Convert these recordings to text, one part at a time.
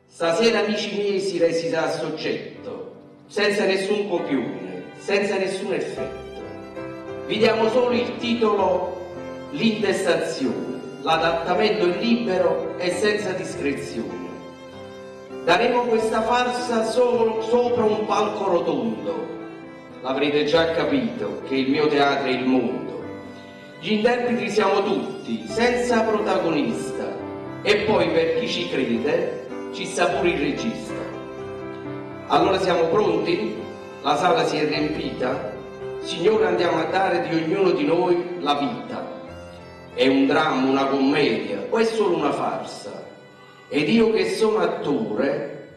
Stasera, amici miei, si recita a soggetto, senza nessun copione, senza nessun effetto. Vi diamo solo il titolo, l'intestazione, l'adattamento è libero e senza discrezione. Daremo questa farsa solo sopra un palco rotondo. L'avrete già capito che il mio teatro è il mondo. Gli interpreti siamo tutti, senza protagonista. E poi, per chi ci crede, ci sta pure il regista. Allora siamo pronti? La sala si è riempita? Signore, andiamo a dare di ognuno di noi la vita. È un dramma, una commedia, o è solo una farsa? Ed io che sono attore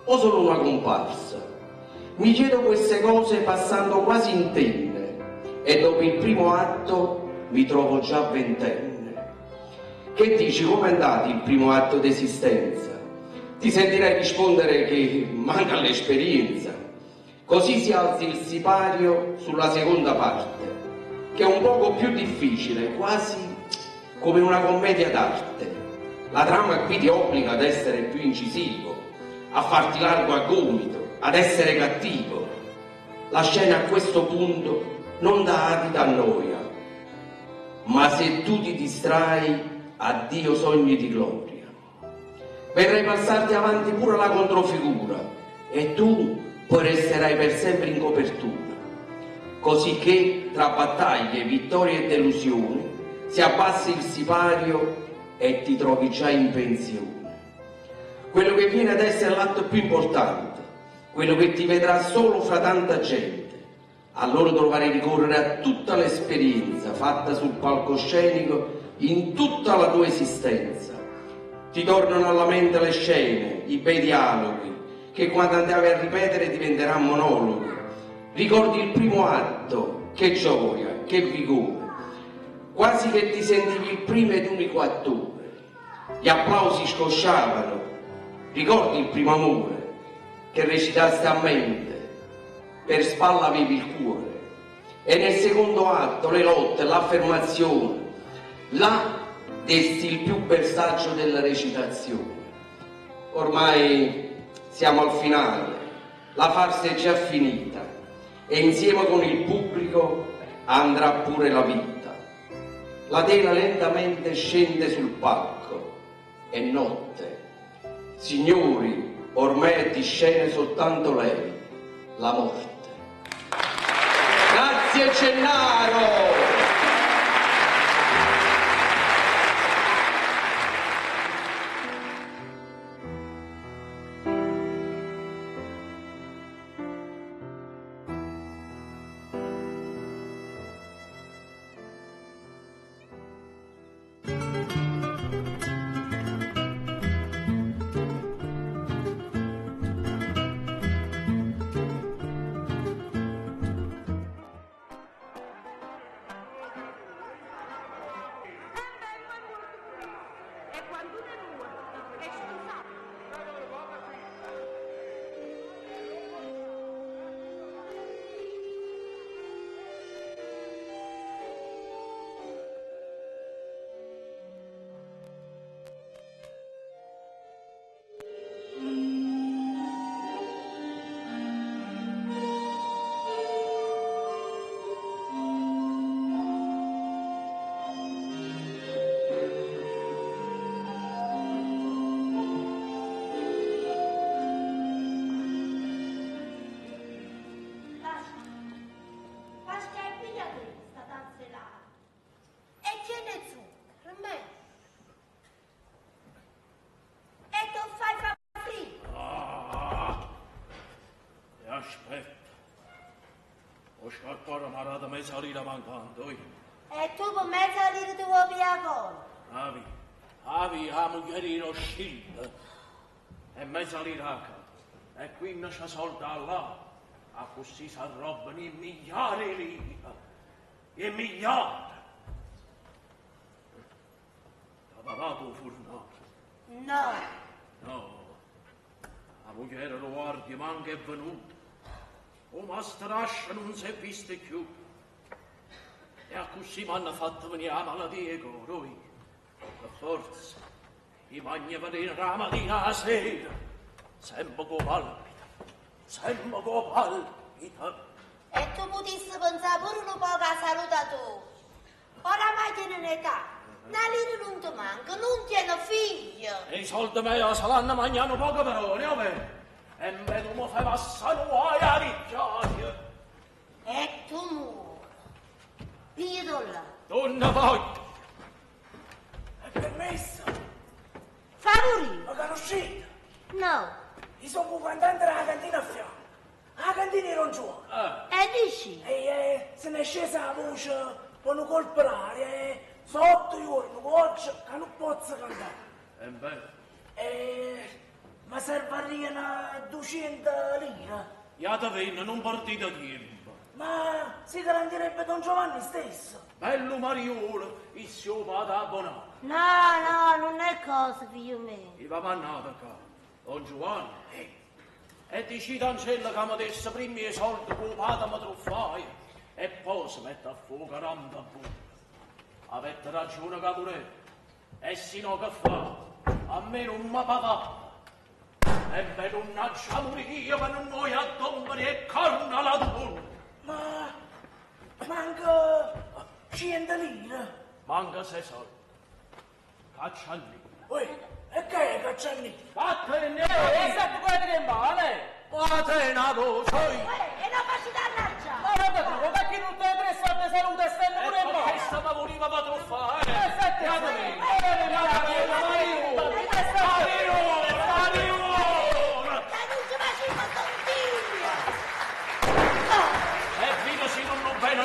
o sono una comparsa? Mi chiedo queste cose passando quasi in tenne e dopo il primo atto mi trovo già ventenne. Che dici, com'è andato il primo atto d'esistenza? Ti sentirai rispondere che manca l'esperienza. Così si alzi il sipario sulla seconda parte, che è un poco più difficile, quasi come una commedia d'arte. La trama qui ti obbliga ad essere più incisivo, a farti largo a gomito, ad essere cattivo. La scena a questo punto non dà adito a noia, ma se tu ti distrai, addio sogni di gloria. Verrai passarti avanti pure la controfigura e tu poi resterai per sempre in copertura. Così che tra battaglie, vittorie e delusioni si abbassi il sipario e ti trovi già in pensione. Quello che viene ad essere l'atto più importante, quello che ti vedrà solo fra tanta gente. Allora dovrai ricorrere a tutta l'esperienza fatta sul palcoscenico in tutta la tua esistenza. Ti tornano alla mente le scene, i bei dialoghi, che quando andavi a ripetere diventeranno monologhi. Ricordi il primo atto, che gioia, che vigore, quasi che ti sentivi il primo ed unico attore. Gli applausi scosciavano. Ricordi il primo amore, che recitaste a mente, per spalla avevi il cuore. E nel secondo atto le lotte, l'affermazione, là desti il più bel saggio della recitazione. Ormai siamo al finale, la farsa è già finita e insieme con il pubblico andrà pure la vita. La tela lentamente scende sul palco, è notte. Signori, ormai è di scena soltanto lei, la morte. Grazie Gennaro! Mezza lira mancando, e tu con mezza lira tu vuoi piacere? Avi, la mogherino scilda, e mezza lira a capo, e qui non c'è soldi là, a così si arrobbano i miliardi lì, i miliardi. T'ha dato un furnato? No, la moglie lo guardi manca è venuta, o mastrascia non si è vista più. E a così mi hanno fatto venire la malattia con noi. Per forza, I magni venire la mattina a sera. Sempre con palpita. Sempre con palpita. E tu potessi pensare pure un po' a saluta tu. Oramai tiene un'età. Una lira non ti manca, non tiene figlio. E i soldi miei saranno mangiano poco perone, vabbè. E me tu mi fai passare un guai a ricciaia. E tu muori. Piglialo là. Non voglio. È permesso. Favorito. Ma che uscita? No. Io sono un cantante della cantina a fianco. La cantina non gioca. E dici? E se ne è scesa la voce per non colpare. Sono 8 giorni, oggi che non posso cantare. Ma serve a una 200 lire. Io te vengo, non partite tempo. Ma si garantirebbe Don Giovanni stesso. Bello Mariolo, il suo padre abbonato. No, non è cosa, figlio mio. Il papà nato qua, Don Giovanni. E dici Angela che mi desse prima i soldi con il padre mi truffai. E poi si mette a fuoco 40 buoni. Avete ragione Capuretto. E se no che fa? A me non mi pagava. E me non lascia morire per non noi a tombare e carna la tua. Ma manca 100 lire. Manca 6 soldi. Cacciallina. E che è cacciallina? Vattene! E sempre quello che male! Vattene, tu sei! E non facci dannaggia! Ma guarda tu, perché non ti interessa a salute e stanno pure in male? Questa ma voleva per truffare!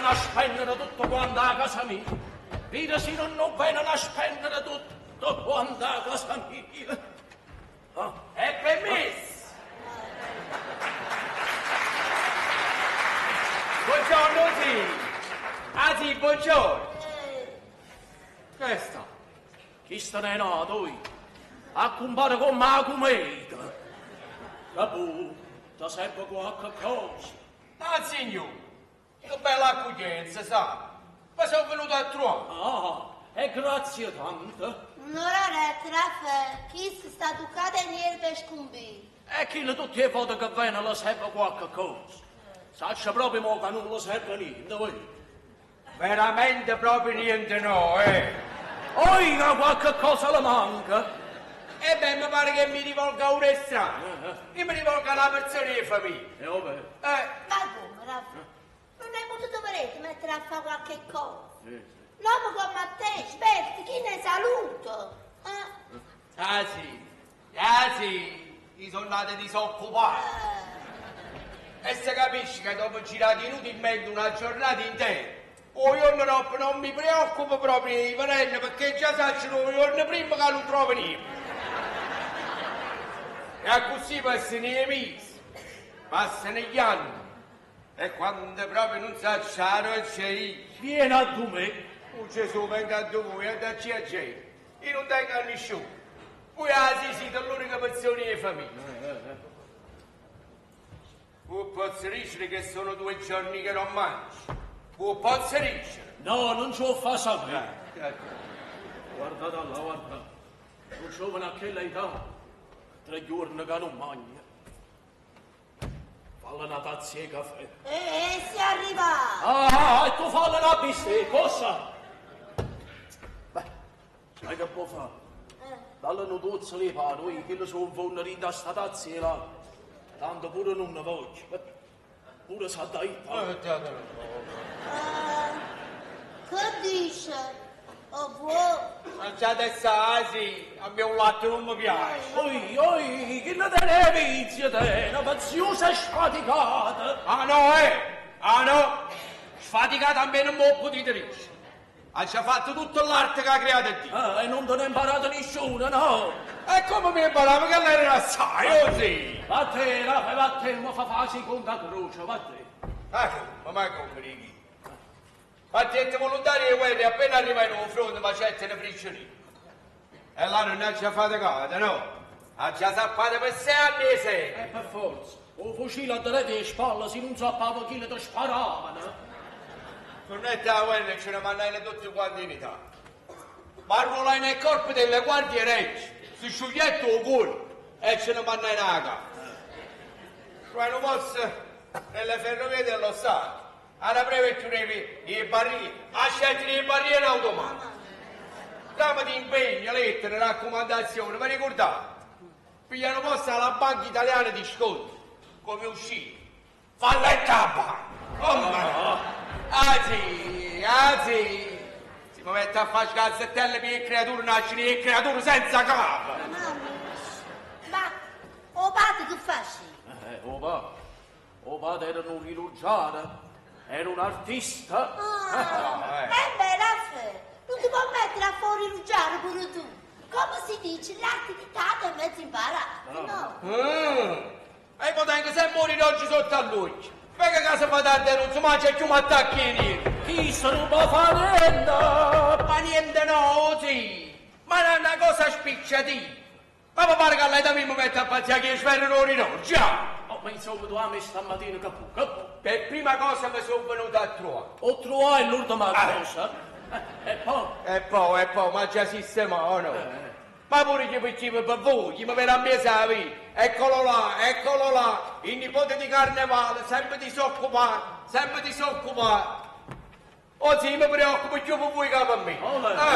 A spendere tutto quanto a casa mia. Vedi se non vengono a spendere tutto quanto a casa mia. È permesso. Buongiorno, sì. Ah sì, buongiorno. Che sta? Chi sta ne è nato? A compare con me cometa. Capu, ti serve qualche cosa? Ah, signore. Che bella accoglienza, sa? Ma sono venuto a trovare. Ah, e grazie tante. Un'oretta, Raffaele, chi si sta toccando in erba e scombì? E chi le tutte le volte che viene le serve qualche cosa. Saccia proprio mo che non le serve niente, voi. Veramente proprio niente no, Oi, che qualche cosa le manca. E beh, mi pare che mi rivolga a un estraneo. Io mi rivolgo alla persona di famiglia. E vabbè. Ma come, Raffaele? Non hai potuto mettere a fare qualche cosa? L'uomo come te, esperti, chi ne saluto? Ah sì, i soldati disoccupati. E se capisci che dopo girare inutilmente una giornata intera, un giorno dopo non mi preoccupo proprio di venire perché già saccio un giorno prima che non trovo niente. E così passano i mesi, passano gli anni. E quando proprio non sacciano c'è io. Vieni a tu me. Oh Gesù, venga a voi e dacci a gente. Io non tengo a nessuno. Voi siete l'unica persona di famiglia. Voi posso dire che sono 2 giorni che non mangio. Voi posso dire. No, non ce lo fa sapere. Guardate là, guarda. Un giovane a quella età, 3 giorni che non mangia. Falla una tazza di caffè. Si è arrivato. Ah, e tu falla una bistecca, cosa? Beh, sai che può fare? Dalle notuzze le pare, che le sono venute da sta tazza là. Tanto pure non ne voglio. Pure sa dai. Che dice? Oh, vuoi? Ma già adesso sì, a me un latte non mi piace. Oi, che ne te ne vizia te? Una paziosa sfaticata. Ah no, sfaticata a me non mi potete dire. Ha già fatto tutto l'arte che ha creato Dio. E non te ne ha imparato nessuno, no? E come mi imparavo che lei era assai, sì? Vattene, vattene, ma fa facile con la croce, vattene. Ma mai comprighi. Attenti volontari di guerra, appena arrivano in un fronte, ma cercano prigionieri. E là non ha già faticata, no? Ha già sappato per 6 anni e 6. Per forza. Un fucile a delle di spalle, se non sappava chi le ti sparavano. Non è da guerra, ce ne mandano tutti quanti in Italia. Ma ruolai nel corpo delle guardie reggi. sto scioglietto o cuore e ce ne vanno in casa. Poi non posso nelle ferrovie dello Stato. Alla breve tu devi i barrieri, accetti i barrieri in automatico. Trama di impegno, lettere, raccomandazioni, vi ricordate? Pigliano posta alla banca italiana di sconti, come uscire. Falletta a banca! Oh ma Anzi, si mi mette a fare calzettelle per le creature, nascono le creature senza capo. Ma, o padre che facci? O padre era un chirurgiano, era un artista. Beh, Raffaele, non ti puoi mettere a fuori rugiare pure tu. Come si dice, l'attività è mezzo imparata, no? E poi tengo se muori oggi sotto all'occhio. Perché casa fa da non si mangia più mattacchini? Chi se non può fare niente? Ma niente no, sì. Ma è una cosa spicciatina. Ma mi pare che lei da me mi mette a pazzare che sferrano no, già. Ma insomma tu ami stamattina capu. Per prima cosa mi sono venuto a trovare. O trovai l'ultima cosa. E poi? Ma già sistemato, no? Ma pure che per voi, chi mi viene a mesa la vita. Eccolo là, il nipote di Carnevale, sempre disoccupato. Oh sì, mi preoccupo più per voi che per me. Guarda.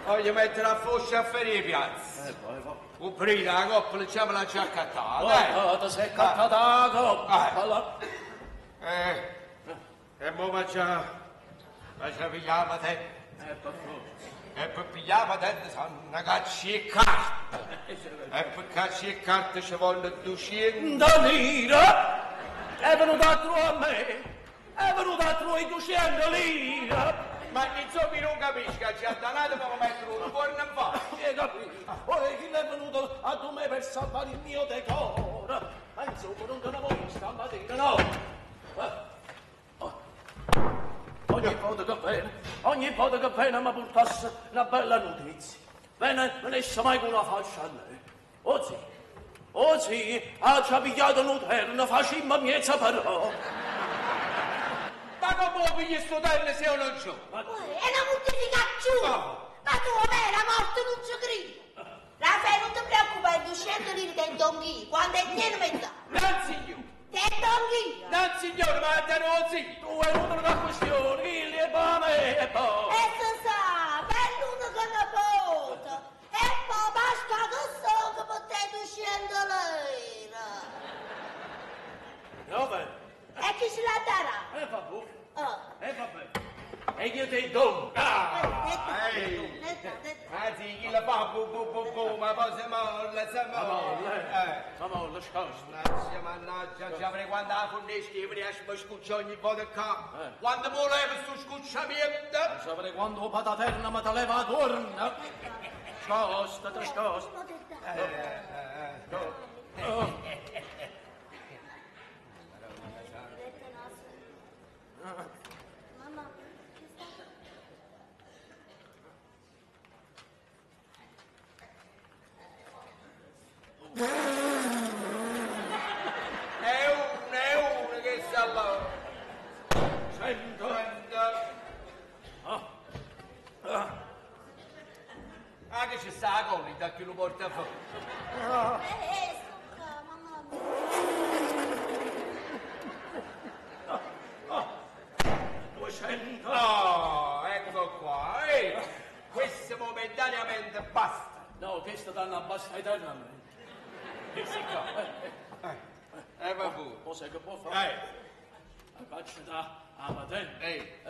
Voglio mettere a foscia a ferire piazza. Ubrida, la coppola già me l'ha già accattata. Guarda, sei cattata la coppola. E mo ma già pigliava te. E per pigliava te una caccia e carta. E per caccia e carta ci vogliono 200. Da lira? È venuto a trovare me. È venuto a trovare 200 lire. Ma insomma non capisci che ci ha danato per mettere un forno in faccia. Capito? Ora chi è venuto a tu me per salvare il mio decoro? Ma insomma non te ne voglio stamattina, no? Ogni volta che viene mi portasse una bella notizia. Me ne esce mai con una faccia a lei. Oh sì, ha già pigliato un terno, facimmo miezza però. Ma come lo pigli sto terno se io non c'ho? È una mortificazione! Ma tu era morto non ci credi! Raffaele, non ti preoccupare, 200 lire che è Donghi, quando è pieno metà. Non signore! Che è Donghi? Non signore, ma te non si! Tu hai avuto una questione, il e pa me e poi. E si sa, è l'unico nipote! E poi basta che so che per te 200 lire! Dove? E chi ce la darà? Vabbè. E io ti do. Anzi, chi la fa ma poi si molla, scosta. Mannaggia, ci avrei quando la fornisci, mi riesci a scucciare ogni volta qua. Quando mi levi sto scucciamento. Ci avrei quando pataterna ma te leva torna. Scosta. È uno che sta là. Sento. Che ci sta la colita che lo porta fuori. Sto qua, mamma mia. 200. Ecco qua. Questo momentaneamente basta. No, questo danno basta eternamente. Che si fa? Vabbè. O sai che può fare? La caccia da patente.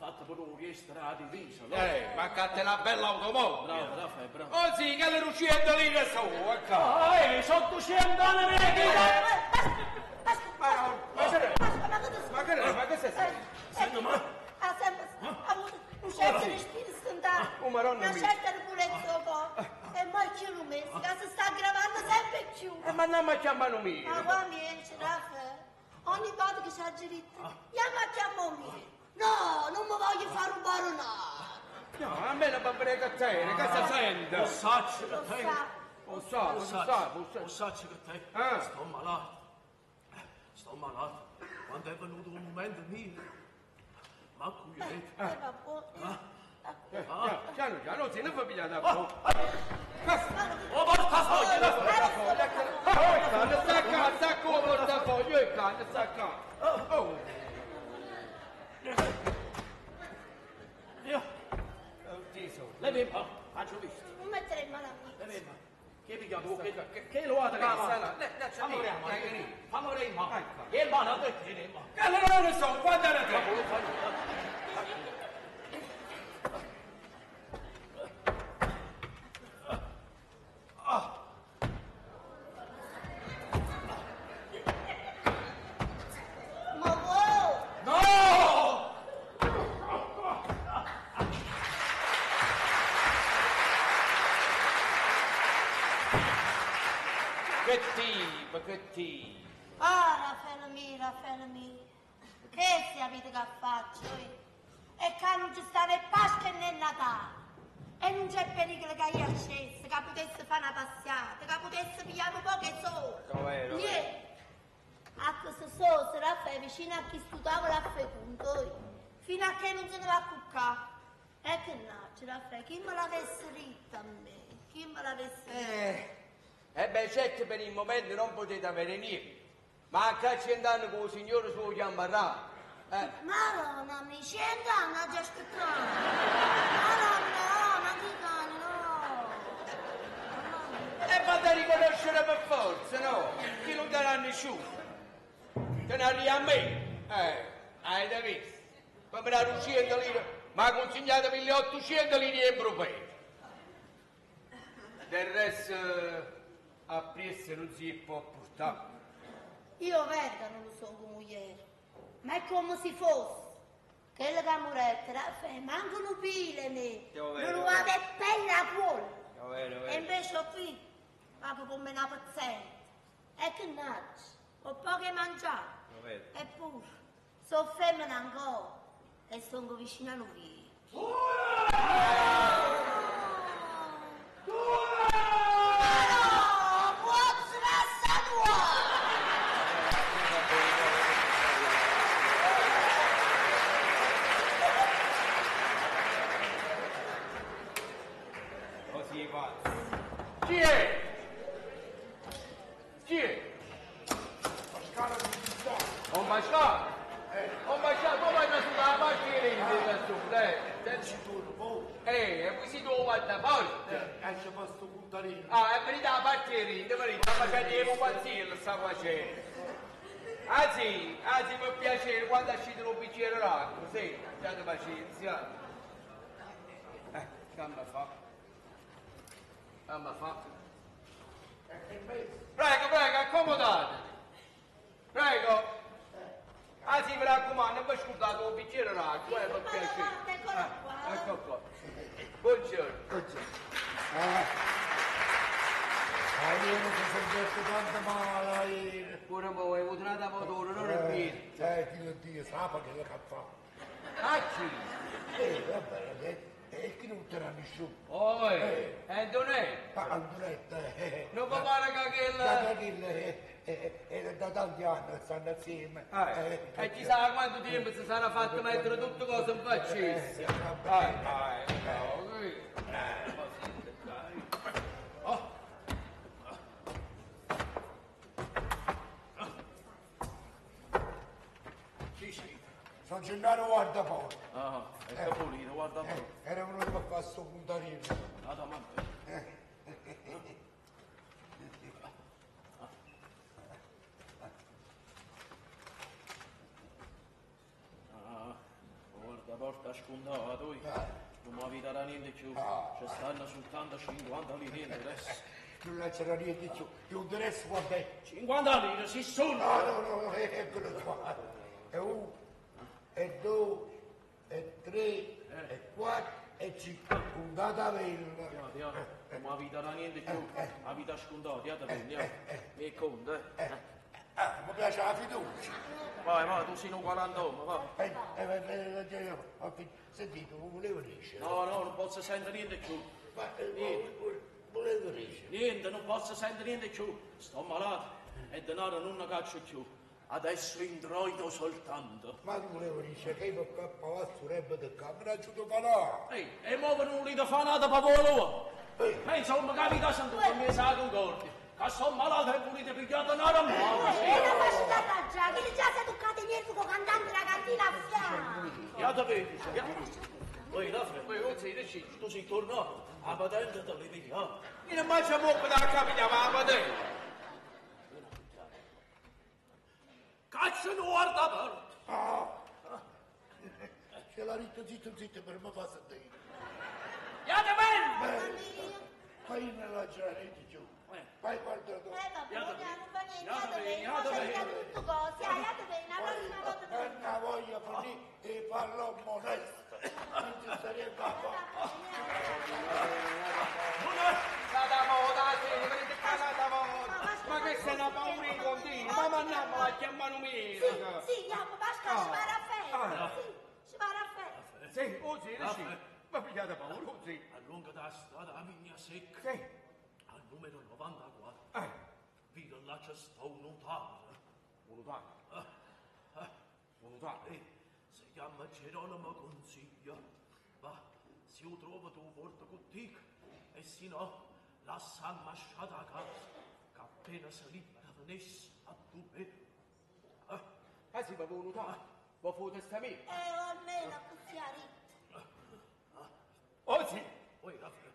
Fatta per un riestra a divisa, no? Ma che la bella automobile. Bravo. Oh sì, che le 200 lire sono, ecco. Sono 200 lire. Ma che sei? Senti, ha sempre avuto un certo respiro spontaneo, una certa purezza qua. E mai più un mese, che si sta aggravando sempre più. Ma non mi chiamano mio. Ma qua amici, Raffaele, ogni volta che si aggiorita, chiama a chiamare mio. No, non mi voglio fare un baronato. No, a me non va bene che te, che si sente? Lo sacci che te. Lo sacci che te. Sto malato. Quando è venuto un momento mio. Ma qui piano, se ne fa pigliare da fuoco. Oh, portafoglio! Sacca il portafoglio e cane, sacca. Oh. Io, lei mi faccio visto. Non mettere in mano a me. Lei mi che pigliato, che lo ha da casa? Fammi vedere in mano. Che il mano, che tiene in mano. Che non lo so, guarda la te. Ma voi! No! Che ti? Ah, Raffaele mio, che si avete che faccio? E che non ci sta né Pasqua né Natale. E non c'è pericolo che io scesi, che potesse fare una passata, che potesse pigliare un po' che solo. Dov'è? Niente. A questo soso, Raffaele, vicino a chi stu tavolo a fecundo, fino a che non se ne va a cuccare. E che nasce, Raffaele, chi me l'avesse ritta a me? Chi me l'avesse ritta? Beh, certo per il momento non potete avere niente. Ma a che 100 anni con il signore suo chiamarà? Madonna, mi 100 anni a già aspettare. Madonna, ma che cane, no. E fate riconoscere per forza, no? Chi non te l'ha nessuno? Te ne arriva a me? Avete visto? Come la 200 lire, ma ha consegnato 1800 lire in profeta. Del resto, a Priesse non si può portare. Io verga non lo so come ieri, ma è come se fosse. Che le camurette, Raffaele, mancano pile me. Non lo vado pelle a cuore. E invece qui, pago come una paziente. E che nasce, ho poco da mangiare. Eppure, sono femmina ancora e sono vicina a lui. Così va. Chi è? Chi è? Pascale di Sto. Un basciato? Un basciato, come vai sulla partita su, dai? Pensi tu, poi. E qui si trova da parte. Esce questo puntarino. Ah, è venuta la partita, sta facendo un quazzillo, sta facendo. Anzi, per piacere, quando uscite un bicchiere d'acqua, sì, abbiate pazienza. Gamma fa. Prego, accomodate. Prego. Anzi, mi raccomando, non vi scordate un bicchiere d'acqua, per piacere. Eccolo qua. Ecco qua. Buongiorno. Io non si sono detto tanto male ieri. Pure voi, hai avuto una motore, non è vero. Dio, sapa che le fa. Acci. Vabbè, e chi non te l'ha nessuno? Oh, Antonello. Antonetta, Non può fare cagella. Da tanti anni stanno assieme. E chissà quanto tempo si sarà fatto mettere tutte cose in faccese. Sono Gennaro guarda porta. Ah, è capolino, guarda un po'. Era uno che mi fa sto puntarino. Vado a mangiare. Guarda, porta scontato, non mi avviterà niente più. Ci stanno soltanto 50 lire adesso. Non c'era niente più. Io interesse guarda. 50 lire, si sono! No, eccolo qua. E 1, e 2, e 3, e 4, e 5. Puntata bella. Andiamo, non mi avviterà niente più. La vita scontata, andiamo. E conta, Mi piace la fiducia. Vai, tu sei un 40 uomo, va. Sentite, non volevo dire. No, non posso sentire niente più. Volevo dire. Niente, non posso sentire niente più. Sto malato e denaro non ne caccio più. adesso introito soltanto. Ma tu volevo dire che io qua surebbe del camera giusto palà. Ehi, e muovono un lito fanato per voi. E insomma, capita se tu mi sa concordi. Che sono malato e volete pigliare una ramata. E la faccia già, che già sei toccato niente con cantante ragazzina a fianco. Ya da vedi, ya. Poi la fre, poi oggi dici, tu sei tornato, a patente te le pigliamo. Io non faccio molto da capitare la patente. Cazzo non guarda per. Ce l'ha detto zitto per me passa a te. Ya da bene! Fai nella giornata giù. Vai guarda tu. Vabbè, non fa niente, tutto così, andate bene, la prossima volta Per una voglia finire e parlo modesto. Non ci sarebbe a Stata moda, sì, vedete che stata moda. Ma che se ne paura in continuo? Ma mandiamo a chiamare un mio. Sì, basta, si va a fare. Sì, si va a fare. Sì, oggi, sì. Ma pigliate paura, oggi. Allunga da strada a Vigna Secca. Sì. Al numero 94. Vedo là c'è sta un notaio. Un notaio? Un notaio? Si chiama Geronimo Consiglia. Ma se io trovo tu porto con te, e se no, lascia ammasciata a casa, che appena si libera venisse a tu me. Sì, ma un notaio. Ma fu testamento. Almeno così a ritmo. Oggi?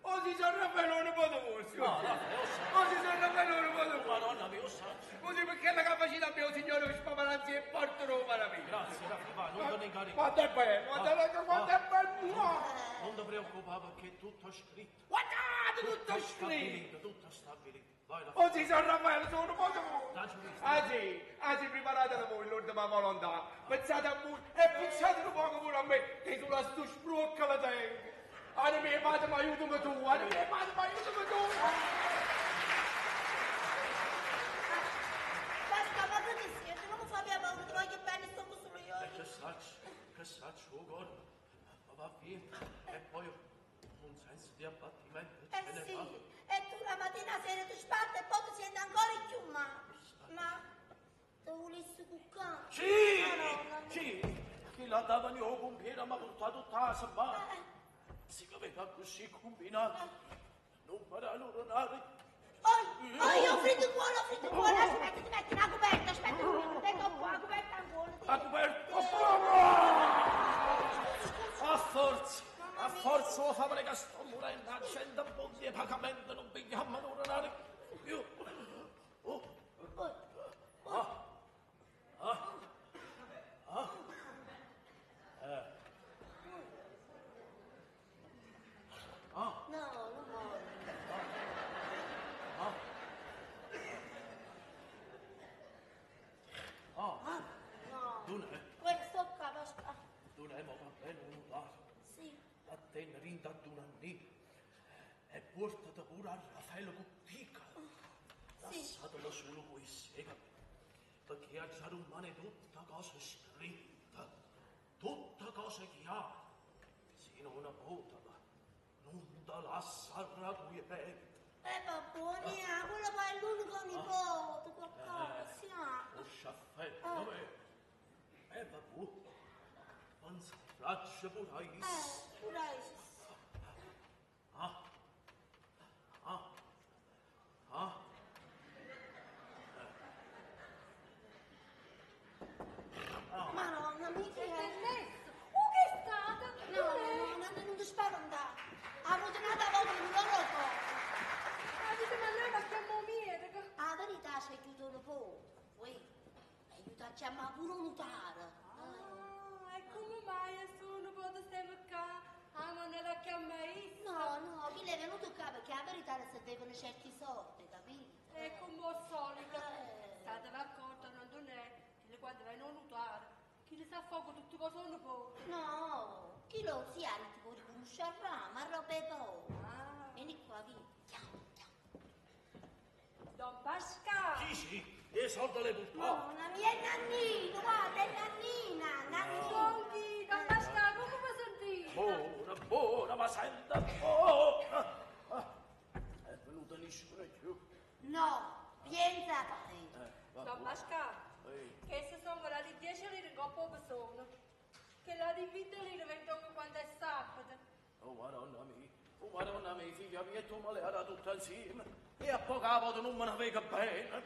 Oggi sono Raffaello non posso forse. Oggi sono Raffaello non posso forse. Madonna mia, sa. Così perché la capacità mio signore spaparazzi e portano para me. Grazie, Raffaello, non te ne incarico. Quanto è bello, quanto è bello. Non ti preoccupare perché è tutto scritto. Guardate, tutto scritto. Stabilito, tutto stabilito. Vai, Oggi sono Raffaello, sono posso forse. Dai, giusto. Anzi, preparate da voi l'ultima volontà. Pensate a voi e pensate un poco pure a me, che sulla sto sprocca la tengo. Anche mia madre mi aiutami tu, anche mia madre mi aiutami tu. Basta, ma che siete? Non mi fa mia paura, ti voglio bene, sto solo io. Che saccio, guarda. Ma va via. E poi un senso di abbattimento ce ne Sì, fa. e tu la mattina sera ti sparti e poi ti senti ancora più ma te volessi cuccare? Sì, Madonna mia. sì. Chi la dava mio pompiere mi ha portato tutta la settimana. Si aveva così combinato. Non parano ronare. Ho fritto in cuore, aspetta, ti metti una coperta, aspetta, tengo un po' la coperta ancora. Ha coperto. A forza lo fa perché sto morendo, accendo bondi e pagamento, non pigliamo non ronare più. No, non muore. No. Tu ne? Questo qua, basta. Tu ne, ma va bene un dato. Sì. A te ne rinda tu nanni. E portati pure a Raffaello Cottica. Lasciatelo solo voi sega. Perché ha già rumane tutta cosa scritta. Tutta cosa chiara. Se non una vota, non da lascia raguiente. Babboni, quello poi è l'unico nipote, qualcosa, sì. Lo sciaffetto, me. Vabbè. Non si faccia pure Pure Madonna, mi che è? Che è stata? No, non ti spaventare. Ha avuto un'altra volta che non lo so. Avete mandato a chiamare mia, La verità c'è chiuso un po'. Poi, aiuta a chiamare pure un notaro. e come mai sono potuto stare qua? Ma non la chiamai? No, chi le è venuto qua perché la verità si devono certi sorti, capito? È come al solito. State d'accordo, non è che quando vai non notare. Chi le sa fuoco tutte cose sono poco. No, chi lo sia, ti può riconoscere, ma roba è poco. Vieni qua, vieni. Don Pascal! Sì, e soldi le portò. Una mia nannina, guarda, è nannina. Senti, Don Pascal, come mi sentite? Buona, ma senta buona. È venuta nessuno più. No, piensa a te. Don Pascal, che poco sono. Che la divide lì vengo quando è sabato. Oh Madonna mia, figlia mia, tu me le hai dato tutte insieme. E a poco a volta non me ne vega bene.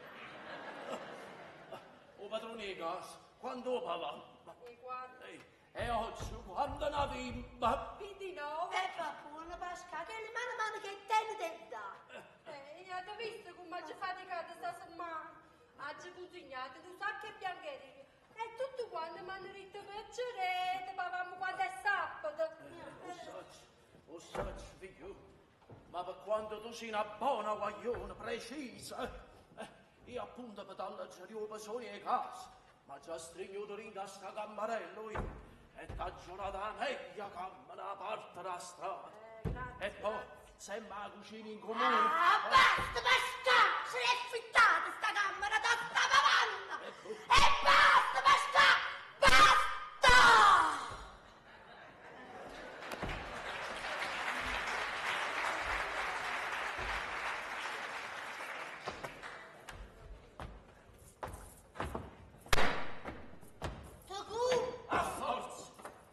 Oh padrone di casa, quando papà? E quando? E oggi, quando ne aveva? 29. Papuno, Pasca, che le mani che te dà. Avete visto come ci faticate sta settimana? Oggi cucinato, tu sai che bianchetti. E tutti quanti mi hanno detto piacerete, papà, quando è sabato. Lo sai, figlio, ma per quanto tu sei una buona guaglione, precisa, io appunto per dall'algeria per sogno di casa, ma già stringuto in sta cammarello io, e t'ha giurato la meglio camera, a parte la strada. Grazie, E poi, grazie. sembra la cucina in comune. Ah, basta, se l'è affittata sta camera da sta pavanna. E basta, basta.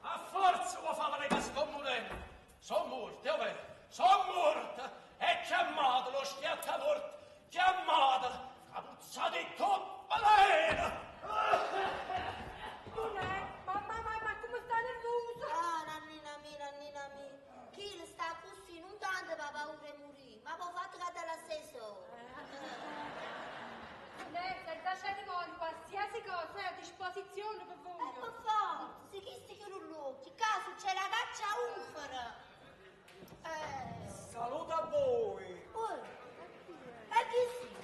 A forza vuoi fare che sto morendo. Sono morte, vabbè, sono morte. E chiamate lo schiattamorte, chiamatela, la puzza di coppa. Ma come sta nervoso? Ah, nannina mia, chi le sta così, non tanto per paura di morire, ma per fatto che te la stesso. Lei sta facendo con qualsiasi cosa è a disposizione per voi. Per forza, se chi si chiude l'occhio, caso c'è la caccia ufera. Saluto a voi! E chi si?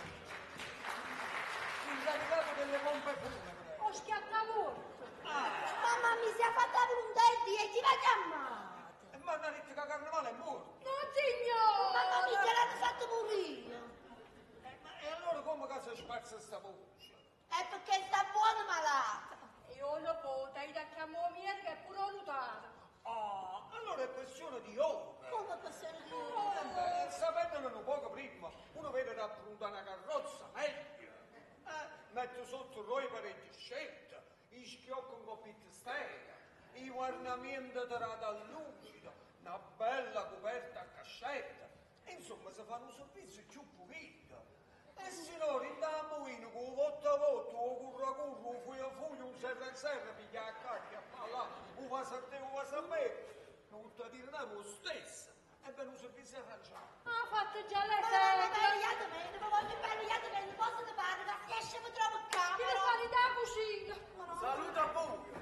Incaricato delle pompe funebre. Ho schiattamorto. Mamma mi si è fatta venuta e chi va chiamato? E mi hanno detto che Carnevale è morto. Non signore! Mamma mi l'hanno fatto morire. E allora come che si spazza sta voce? È perché sta buona malata. Io lo posso, io da chiamo mia che è pure notare. Ah, allora è questione di ore. Come possiamo dire? Sapendolo un poco prima, uno vede da appunto una carrozza meglio. Metto sotto i parecchi scelta, i schiocchi con pitta stega, i guarnamenti tirati a lucido, una bella coperta a cascetta. Insomma, si fanno un servizio più pulito. E signori, andiamo in con volta a volta, o curra curra, o fuia fuia, un serra in serra, piglia a cacchia, a palla, un vaso a te, un vaso a me. Non ti dire lo stesso. È per un servizio arrangiato. Ha fatto già le Ma sedie. voglio bene, posso fare, ma si esce mi trovo in Deve camera. stare da cucina. Saluto a voi.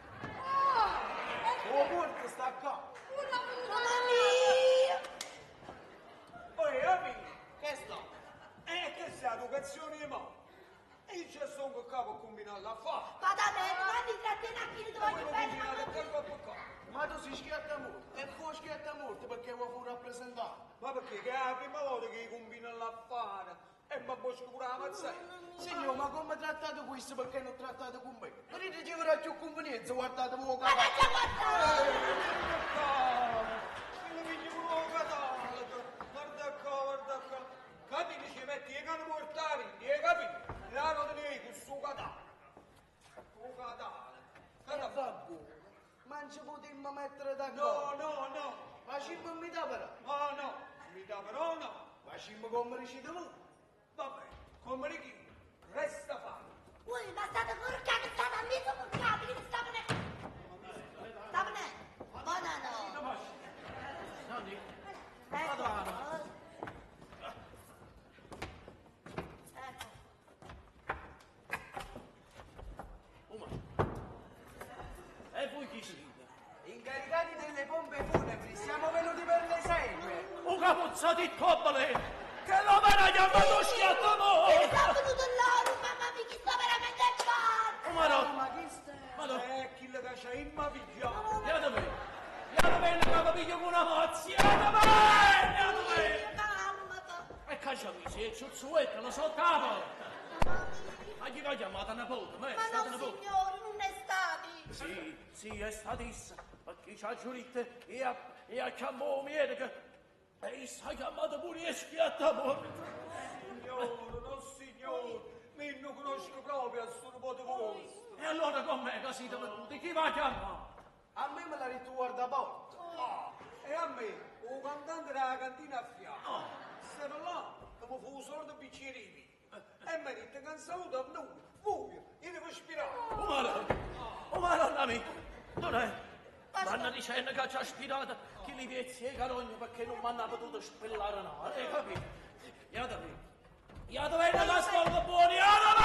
Ah, O morto sta qua. una venuta. Mamma mia! Poi, amici, che sta? Che sia educazione di mano. E io ci sono con capo a combinare la fa. Ma da me, quando trattiene a chi ti voglio Voi bene, non mamma cucinate mia. tempo a qua. Ma tu sei schiatta morte, e poi schiatta morte perché vuoi fu rappresentare. Ma perché? Che è la prima volta che combina l'affare. E mi bosco pure la mazzetta. Signor, ma come trattate questo perché non trattate con me? Vedete ci avrà più convenienza, guardate voi Ma da già guardare! Mi vieni pure un catalogo. Guarda qua. Capite, ci metti i cani mortali, capite? Là non te ne questo catalogo. Un catalogo. Babbo, ma non ci potremmo mettere d'accordo. No. Facciamo mi dà però. No. Mi dà però no. Facciamo come recite voi. Vabbè, come chi? Resta fatto. Ui, ma state porcando, state a mezzo porcato, che sta venendo? Sta venendo? Buona no. Nonni, Ecco. e voi chi siete? Incaricati delle pompe funebri, siamo venuti per le esequie. Un capuzzo di cobbole! Che lo verrà chiamato schiattamorte! Che sta venuto loro, mamma mia, che sta veramente male! Oh Madonna! Ma chi stai? Madonna! Chi le caccia in ma pigliato. Andiate bene che mi piglio con una mazza! Andiate bene! Calmata! E cacciami, se è ciuzzuetta, lo so la porta! Ma chi l'ha chiamata nipote? Ma è Ma stata no, nipote? signore, non è stati! Sì, è statissa, perché ci ha giurito e ha chiamato mia che... E sta chiamato pure e schiattamorte! Signore, mi non conosco proprio a sto nipote vostro. E allora com'è che siete venuti? Chi va a chiamare? A me me la rituarda porta. E a me, un cantante della cantina a fianco. Stavo là, che mi fu un sordo bicchiere di vino. E mi ha detto che non saluto a noi, fuoio, io devo ispirare. Oh madonna mia, non è? Vanno dicendo che ci ha aspirato che li viezzi e carogni perché non mi hanno potuto spellare no, hai capito? Io dove la svolgo buoni, io dove!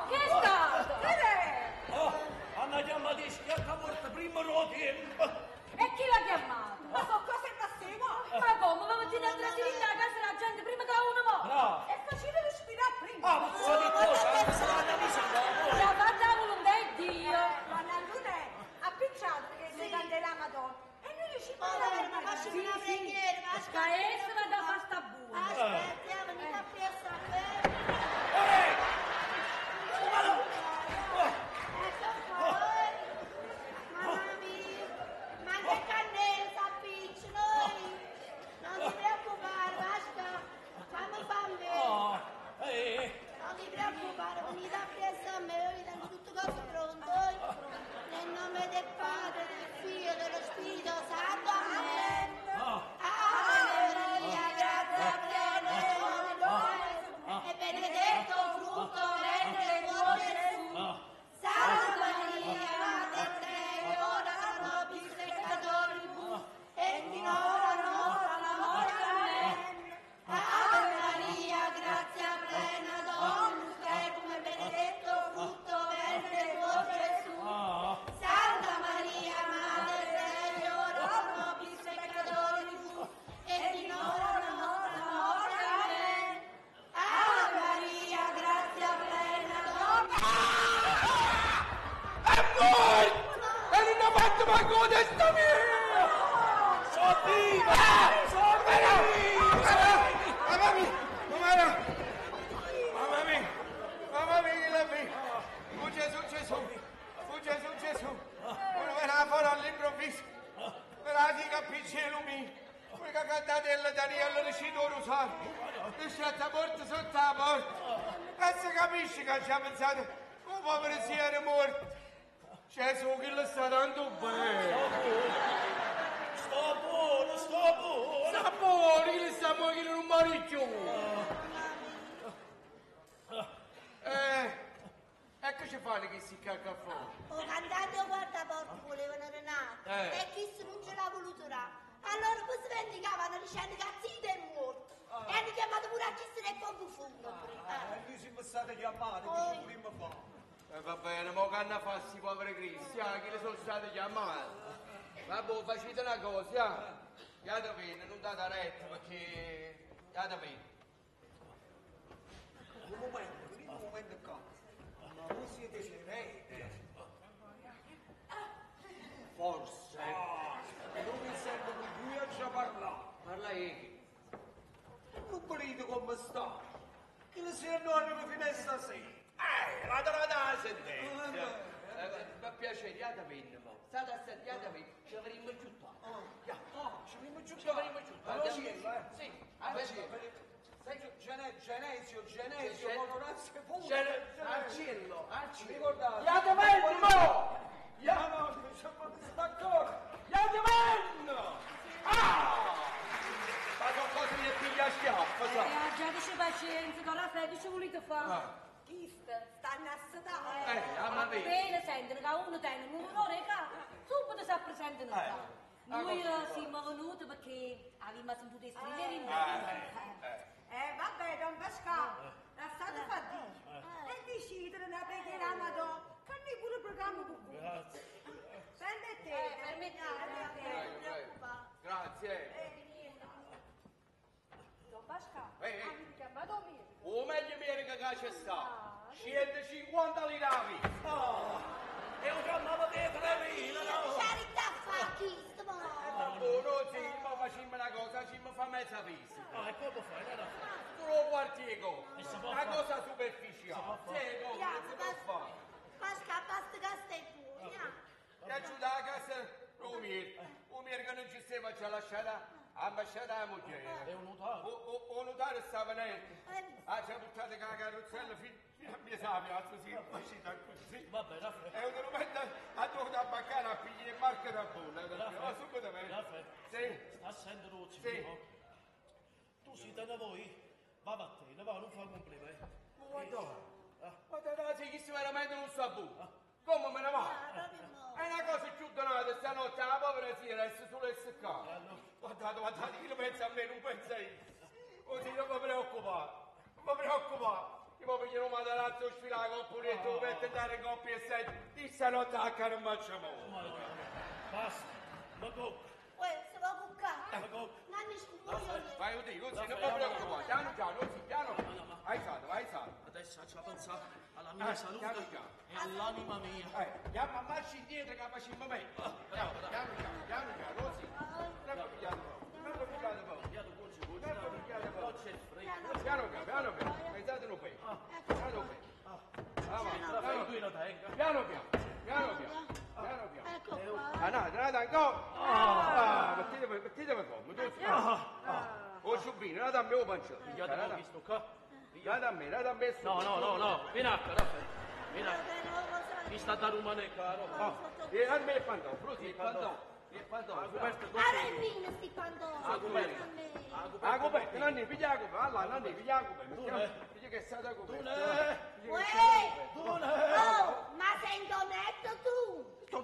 Che è stato? Oh, hanno chiamato di schiacca morta prima lo tempo. E chi l'ha chiamato? Ma so cosa è passivo? Ma come? Ma ti dà tranquillità a casa la gente prima che uno muore? No. È facile respirare prima. Ah, ma so di cosa? Sarà di sangue. La fatta la volontà è Dio. Ma l'allune ha picciato che si canta la Madonna. E noi riusciamo a lavorare, ma facciamo una preghiera, ma Scaessa va da pasta buona. Aspettiamo, mi fa presso a me. Mamma mia, ma che cannella s'appiccia noi. Non ti preoccupare, basta. Fammi bene. Non ti preoccupare, venite appresso a me, vi danno tutto cose pronto. Nel nome del Padre, del Figlio, dello Spirito Santo, amen. Alleluia, grazie piena, e benedetto frutto ventre tuo Gesù. Santa Maria, Madre Dei, ora pro nobis peccatoribus, et in hora nostra morte, amen. Ave Maria, grazia plena, Dominus tecum, e benedetto frutto ventre tuo Gesù. Santa Maria, Madre Dei, ora pro nobis peccatoribus, et in hora nostra morte, amen. Ave Maria, grazia plena, Dominus E non ho fatto manco la testa mia! Sono viva! Sono Mamma mia, fu Gesù, uno verrà fuori all'improvviso, verrà si capisce il lumino, quella cantatella Daniele recito rosario, lasciata morta sotto la porta, e si capisce che ci ha pensato, un povero signore morto, Gesù che lo sta dando bene. Sto buono! Sta buono, che sta buono, che non muore più. Ecco ci fanno che si cacca fuori. O cantante o guardaporti volevano Renato e chi non ce l'ha voluto là. Allora poi si vendicavano dicendo che zitto è morto. E hanno chiamato pure a chi se ne è fumo. Noi siamo stati chiamati, che ci volevamo fare. Va bene, ma che hanno fatto questi poveri cristiani, che li sono stati chiamati? Vabbè, facete una cosa, Iate bene, non date retta perché... Iate bene. Un momento qua. Ma voi siete sereni? Forse. Non mi sento con cui ho già parlato. Parla io. Non volete come sta? Che le si enorme fino a stasera. La data sentenza. Per piacere, iate bene, mo. State a sentire, iate bene, ci avremo giù. Ci abbiamo giù. Ci avremo giù. Allora cielo, Sì, Genesio, Onorazio Pugno. Arcillo. Ricordate? Iate bene, mo! Siamo d'accordo. Iate bene! Ma sono cose che piglia schiaffo, sa? Già dice pazienza, con la fede ci volete fare. Chi stanno a sedare? Mamma mia. Bene, sentono che uno tiene un onore in casa, subito si presentano qua. Noi siamo venuti perché abbiamo sentito esprimere in Vabbè, Don Pasquale, lasciate fare dire. E decidere una preghiera a Madonna, che noi pure preghiamo con voi. Permettete. permettete. Non preoccupate. Grazie. Don Pasquale, Avete chiamato me? O meglio viene che c'è sta. 150 liravi. E un giorno di 3.000, no? Carità fa chi, sto Buono, sì, ma facciamo una cosa, ci fa mezza pista. E come fai? Tu lo guardi e go. si può Una fare. cosa superficiale. Sì, go, non si può fare. Pasca, basta che stai pure. Ti aiuta a casa, Umir che non ci stiamo, ci ha lasciata Ambasciata la moglie. È un notaio. O notaio sta venendo. Ha già buttato con la carrozzella fino a mia piazza, sì, non facita così. Vabbè, Raffaele. E un momento ha dovuto abbaccare a pigliare marca da buona. Raffaele. Sì. Sta sentendo Rozzi. Sì. Tu si te ne vuoi? Va a te, va, non fa complimenti. Guarda, chi veramente non sa buono. Come me ne va? È una cosa più donata stanotte, la povera si resta solo e qua. Guardate, chi lo pensa a me, non pensa io. Così non mi preoccupa, non mi preoccupa. Io mi piglio un matarazzo, sfilare con puretto, lo metto a dare coppie e sei. Di stanotte a cara non facciamo. Basta, ma go. Si va a cuccare. Nanni scuoio. Vai, Odi, così non mi preoccupare. Piano, Odi, piano. Vai salvo. Adesso faccio pensare alla mia salute e all'anima mia. Andiamo a marcia indietro che facciamo meglio. Piano, Odi. Non pigliate poco. Piano. Pensate un po'. Piano. Ecco qua. Andate ancora. Mettete come. O subino, andate a me o panciato. Pigliate un visto qua. Andate a me su. No. Vieni a Raffaele. Vieni a. Mi sta da rumane caro. E a me il pantofolo, il pantofolo. Arrendine sti pantaloni. La coperta, Nanni, piglia la coperta. Allora, Nanni, piglia la coperta. Piglia che è stata coperta. Ma sei donetto tu? Sono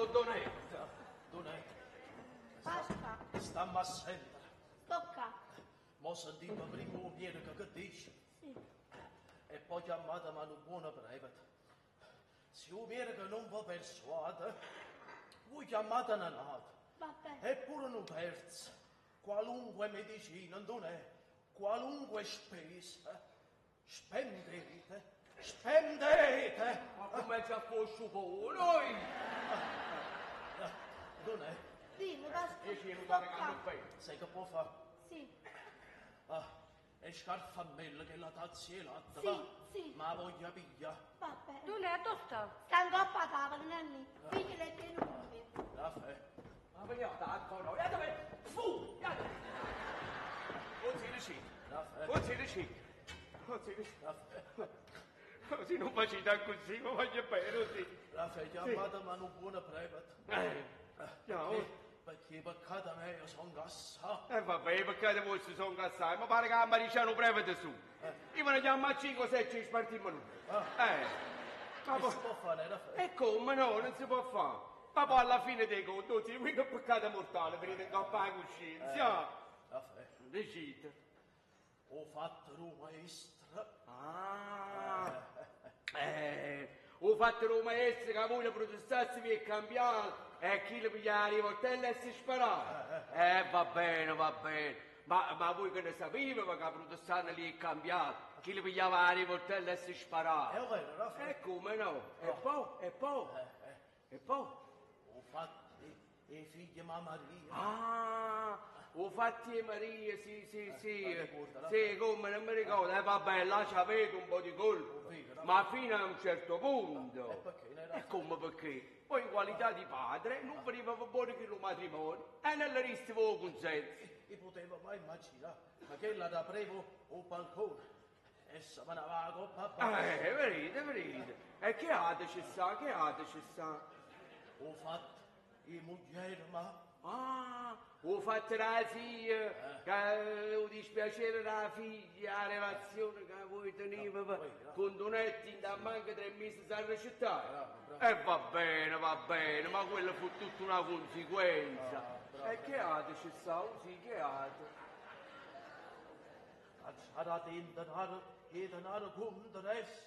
donetto. Basta. Stamma a sentire. Tocca. Mo sentito prima un piede che dice. Sì. E poi chiamata ma non buona private. Se un piede che non va persuade, voi chiamate una nata. Vabbè. Eppure non persa. Qualunque medicina, non è. Qualunque spesa. Spendete. Ma come ci ha posto noi? Non è. Dimmi, basta. Sai che può fare? Sì. E scarfammella che la tazia è latta. Sì. Ma voglia piglia. Vabbè. Tu ne hai tosta? Sta in coppa a tavola, Nanni. Figli le tenuti. Raffaele. Ma veniamo ancora. Guardate, fu! Non si riuscì. Così non facete così, ma voglio bene così. Raffaele, chiamata ma non buona private. Perché peccata me io sono gassato. Vabbè, i peccati vostri sono cassati, ma pare che la mariciano prevede su. Io me ne chiamo a 5-6 ci spartiamo noi. Ma si può fare, Raffaele? E come no, non si può fare. Ma poi alla fine dei conti, qui che peccato mortale, venite in coppa la coscienza. Raffaele. Decide. Ho fatto un maestro. Ho fatto un maestro che vuole protestarsi per cambiare e chi le pigliava le rivoltelle e si sparava. Va bene. Ma voi che ne sapevate che la protestante lì è cambiata? Chi le pigliava la rivoltella e si sparava? È vero, Raffaele. E come no? E poi? Ho fatto i figli mamma Maria. Ho fatti Maria, sì, come non mi ricordo, vabbè, là c'avete un po' di colpa, ma fino a un certo punto. E come perché? Poi in qualità di padre non veniva buono che lo matrimonio e nella rista avevo consenso. Io potevo mai immaginare, ma che la da prevo o balcone, essa me ne va a coppa. Vedete, e che ate ci sta? Ho fatto i moglieri, ma... ho fatto la zia, che ho dispiacere la figlia, la relazione che voi tenevate con Donetti, da manca 3 mesi a recitare. E va bene, ma quella fu tutta una conseguenza. E che ate ci sta? Sì, che ate? Alzate in denaro come adesso.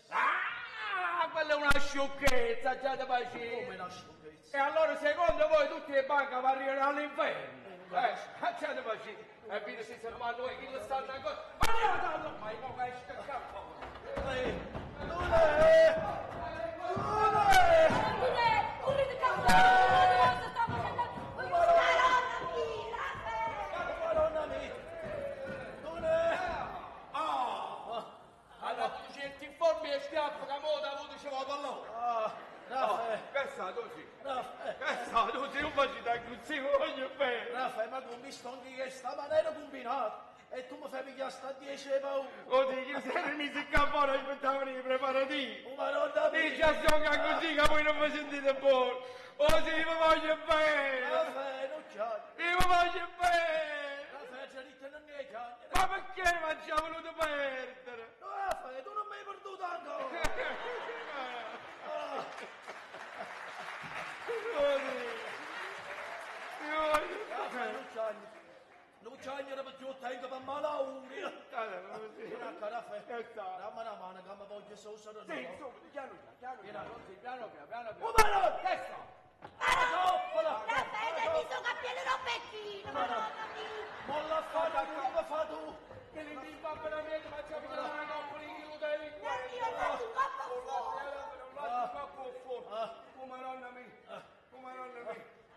Quella è una sciocchezza, già da Come pace. una sciocchezza. E allora secondo voi tutte le banche arrivano all'inferno? Già da pace. E quindi se ne vanno voi, chi lo stanno ancora? Andiamo, ma io non esco a campo. Correte campo! Sta facendo... Madonna mia! Non è! Allora, gente informi e schiaffo che mo da voi dicevo pallone. Raffaele! Che è stato così? Raffaele! Che è stato così? Non faccio da così, voglio bene. Raffaele, ma con visto anche che sta maniera combinata e tu mi fai pigliare sta 10 paura. Oddio, che se ne mi si campano aspettavano i preparativi. Ma non da E già gioca così che voi non vi sentite buono. Oh sì, mi voglio bene. Caffè, non c'è. Io mi voglio bene. Caffè, c'è detto non ne c'è. Ma perché mi ci ha voluto perdere? No, caffè, tu non mi hai perduto ancora. Caffè, non c'è. Non c'è niente perché io tengo per malauria. Caffè, dammi una mano che mi voglio solo usare. Sì, insomma, piano piano. Oh, ma no, destra. Raffaele, mi sto capendo un becchino, madonna mia. Molla fare, come fa tu? Che li dico a veramente, ma c'è una coppola in chiudo di Io ho fatto un coppo fuori. Come nonna mia.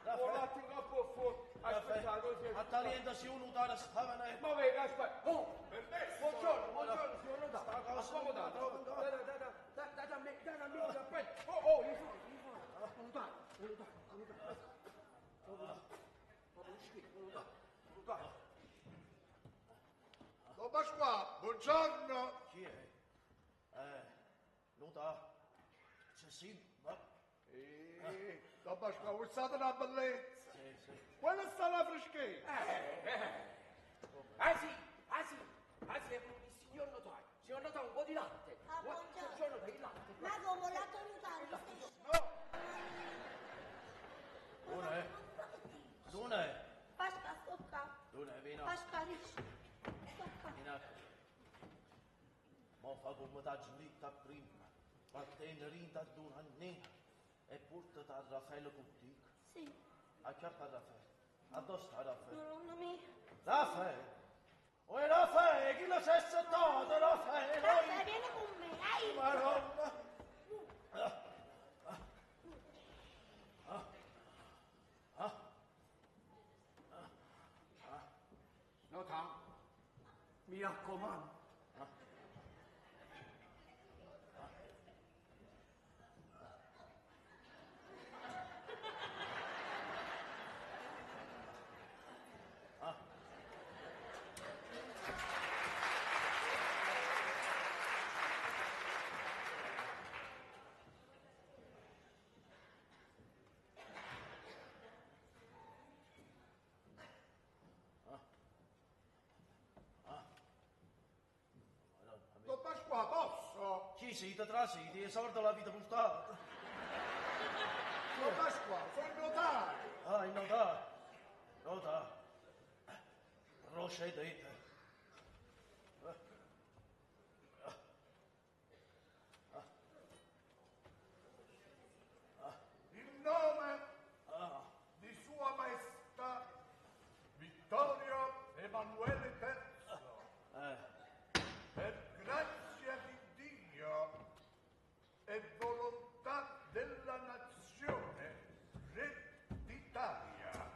Ho fatto un coppo fuori. Aspettate, A talento si uno da sta venendo. ma vedi, aspetta. Oh, buongiorno, signor Notaro. Accomodate. Date a me, aspetta. Oh, io sono. Don Pasquale, buongiorno. Chi è? Nota. C'è sì, ma... Don Pasquale, voi state una bellezza. Sì. Quella sta la freschezza. Sì, il signor Notaio. Signor Notaio, un po' di latte. Buongiorno del latte. Ma come l'ha tenuto? Non è? Pasqua, sto qua. Non è, vieni. Pasqua, risci. Sto qua. Vieni. Ma fa come da giurita prima. Battendo rinta ad un annino e portata a Raffaele Cuttico. Sì. A chiappa Raffaele. Addosso sta Raffaele. Madonna mia. Raffaele! Oh, Raffaele, chi lo sei stato, Raffaele? Raffaele, vieni con me. Ai. Madonna! Nota, mi raccomando. Don Pasquale, posso? Chi siete tra siti, esorda la vita portata. Don Pasquale, sono il notaio. Ah, il notaio. Notaio. Procedete. In nome di Sua Maestà Vittorio Emanuele III, per grazia di Dio e volontà della nazione, Re d'Italia,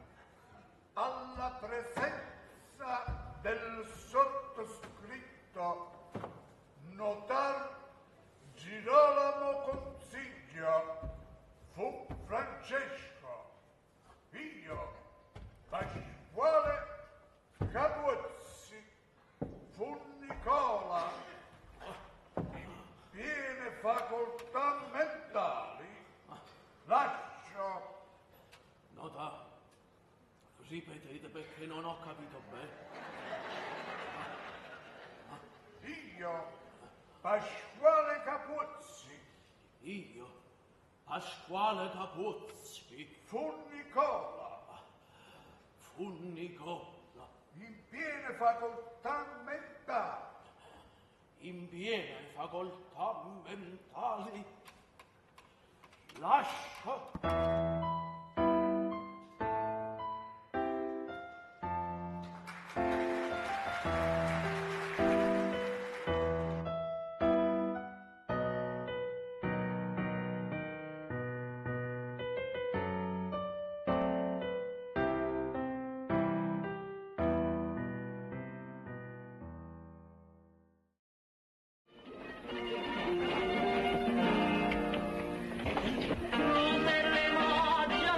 alla presenza del sottoscritto Notar Girolamo Consiglio, fu Francesco, io, Pasquale Capuzzi, fu Nicola, in piene facoltà mentali, lascio. Nota, ripetete perché non ho capito bene. Io, Pasquale Capuzzi, Io, Pasquale Capuzzi, fu Nicola, fu Nicola, in piene facoltà mentali, in piene facoltà mentali, lascio. Come le moglie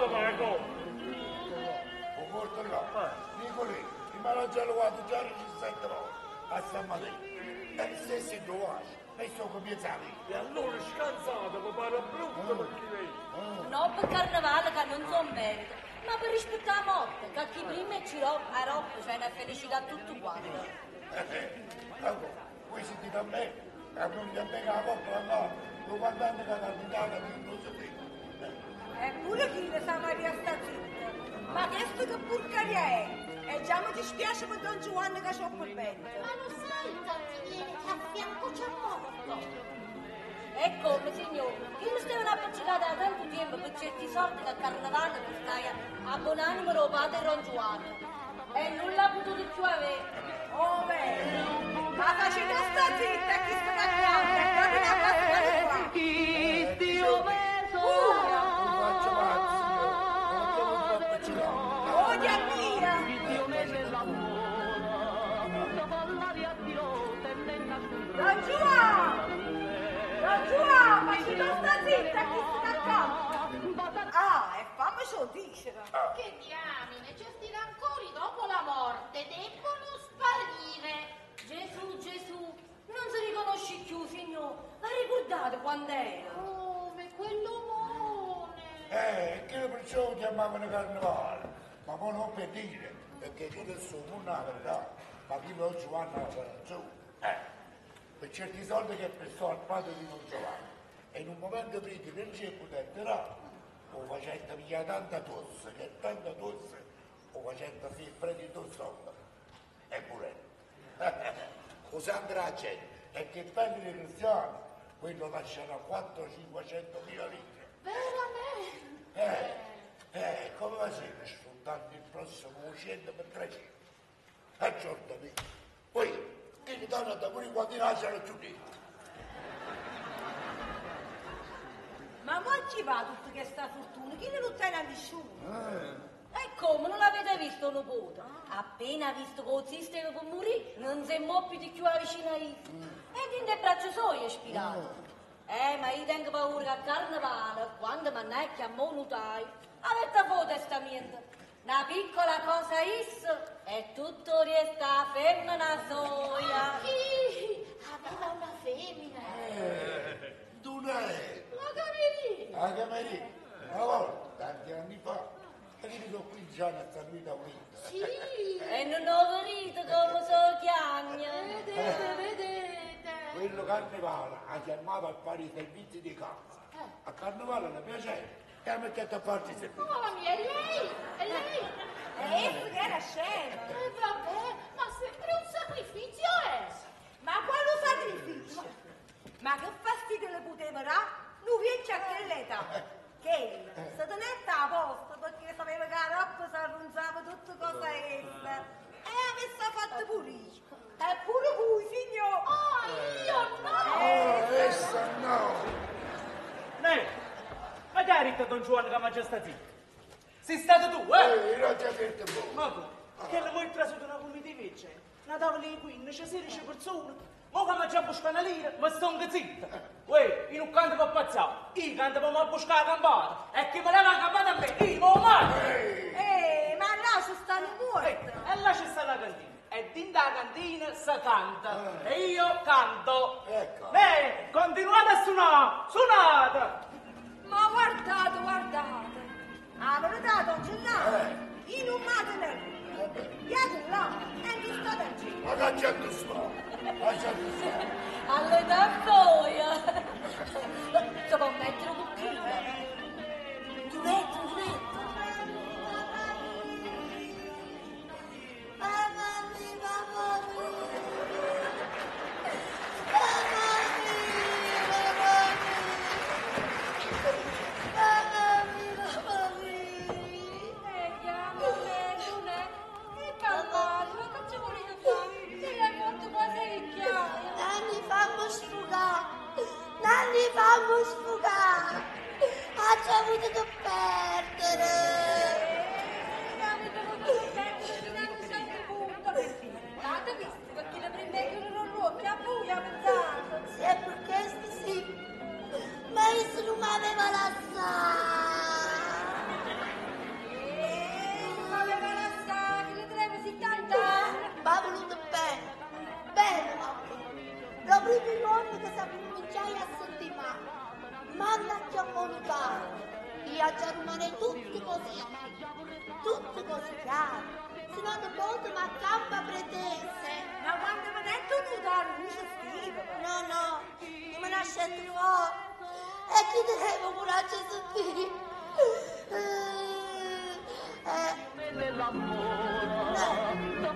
ma come? Un porto là. Nicoli, il manager guarda già 17 volte. A San Matteo. E se si trova, messo come piazzali. E allora scansato, mi pare brutto perché vedi. No per carnevale che non sono merito, ma per rispettare la morte, che chi prima ci a roba, cioè una felicità tutto quanto. Allora, voi sentite a me, e non gli abbega la coppa no, lo guardate che la guidata non lo sapete. Eppure chi ne sa Maria sta zitta? Ma questo che porcaria è? E già mi dispiace per Don Giovanni che c'ho per bene. Ma lo sai, cantiere, che a fianco c'è morto. E come, signore? Io mi stavo appiccicata da tanto tempo per certi soldi che a carnevale per stare abbonandomi al padre Don Giovanni. E non l'ha potuto più avere. Oh, bene. Ma facendo sta zitta, chi sta cacciando? E proprio una passata qua. Chi Dio meso! Non faccio pazzi, non devo appiccicare. Oh, Dio mia! Don Giovanni! Don Giovanni, facendo sta zitta, chi sta cacciando? Ah, e fammi sodicere. Che diamine, certi rancori dopo la morte debbono sparire. Gesù, Gesù, non si riconosce più, signore. Ma ricordate quando era? Come quell'omone. Che perciò lo chiamavano carnevale, ma poi non per dire, perché adesso non ha la verità, ma chi lo Giovanni la giù, per certi soldi che prestò al padre di Don Giovanni, e in un momento critico non c'è potuto entrare, o facendo via tanta tosse, che tanta tosse, o facendo si prendi tu soldi, eppure, usando la gente, e che belli i cristiani, quello lasciano 400-500 mila lire. Veramente? Come va sempre sfruttando il prossimo 100 per 300? Aggiornami. Poi, che mi danno da pure quando lasciano giù lì. Ma mo ci va tutta questa fortuna? Chi non tiene a nessuno? E come, non l'avete visto nipote? Appena visto che il sistema può morire, non si muove più vicino a io. E quindi il braccio suo è spirato. Ma io tengo paura che a carnevale, quando mi annecchia a monutai, avete voi testamento. Una piccola cosa is e tutto resta femmina soia. Chi? Aveva una femmina. Dunè. La camerina. La camerina. Una volta, tanti anni fa, arrivo 15 anni a San Luisa Unita. Sì. E non ho veduto come so chiagna. Vedete. Quello carnevale ha chiamato a fare i servizi di casa. A carnevale le piaceva e ha messo a fare i servizi. Mamma mia, è lei? È lei? E che era scema. Vabbè, ma sempre un sacrificio è. Ma quale sacrificio? Ma che fastidio le poteva dare? Lui viene a quell'età. Che se tenetta a posto perché sapeva che la roba si arrunzava tutte cose essa. E avesse fatto pure io. E pure voi, signor. Io no. Essa no. Ma che hai detto Don Giovanni che mi ha già sta zitto? Sei stato tu, L'ho già detto voi. Ma come? Che le vuoi trasudere una comitiva? Una tavola di 15, 16 persone. Ma che mi ha già buscato una lira, ma sto zitta. Uè, io non canto per pazzato. Io canto per mi buscare la campana. E chi me leva la campana a me, io non male. Ma là ci stanno morti. E là ci sta la cantina. E dentro la cantina si canta. E io canto. Ecco. Continuate a suonare. Suonate. Ma guardate. La verità, Don Gennaro, io non mi tenevo. Ieri là, e tu state a giro. Ma lasciate stare. All'età soia. Si può mettere un pochino. Tu metto. Nanni, fammi sfugare! è tutto così, tutto così chiaro. Se non nipote ma campa pretese. Ma quando mi ha detto tu dare un scrivo? No, non me ne ha scelto fuori. E chi devo curarci su qui?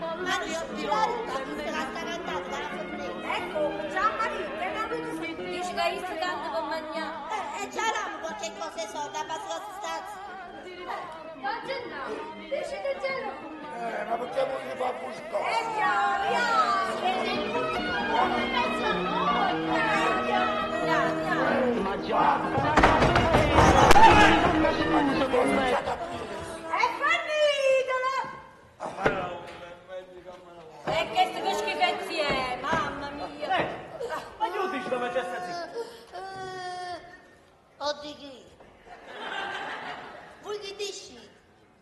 Ma non ispirare il capo che sta cantando dalla fornetta. Ecco, già Maria, che non vedo se Dici che hai studiato con mangiare? E già abbiamo qualche cosa sorda, ma la sostanza. Ma Gennaro, dici che c'era? Ma perché voi mi fa buscare? E che schifezzi è, mamma mia! Ma io dici dove c'è sta Oddio chi? Voi chi dici?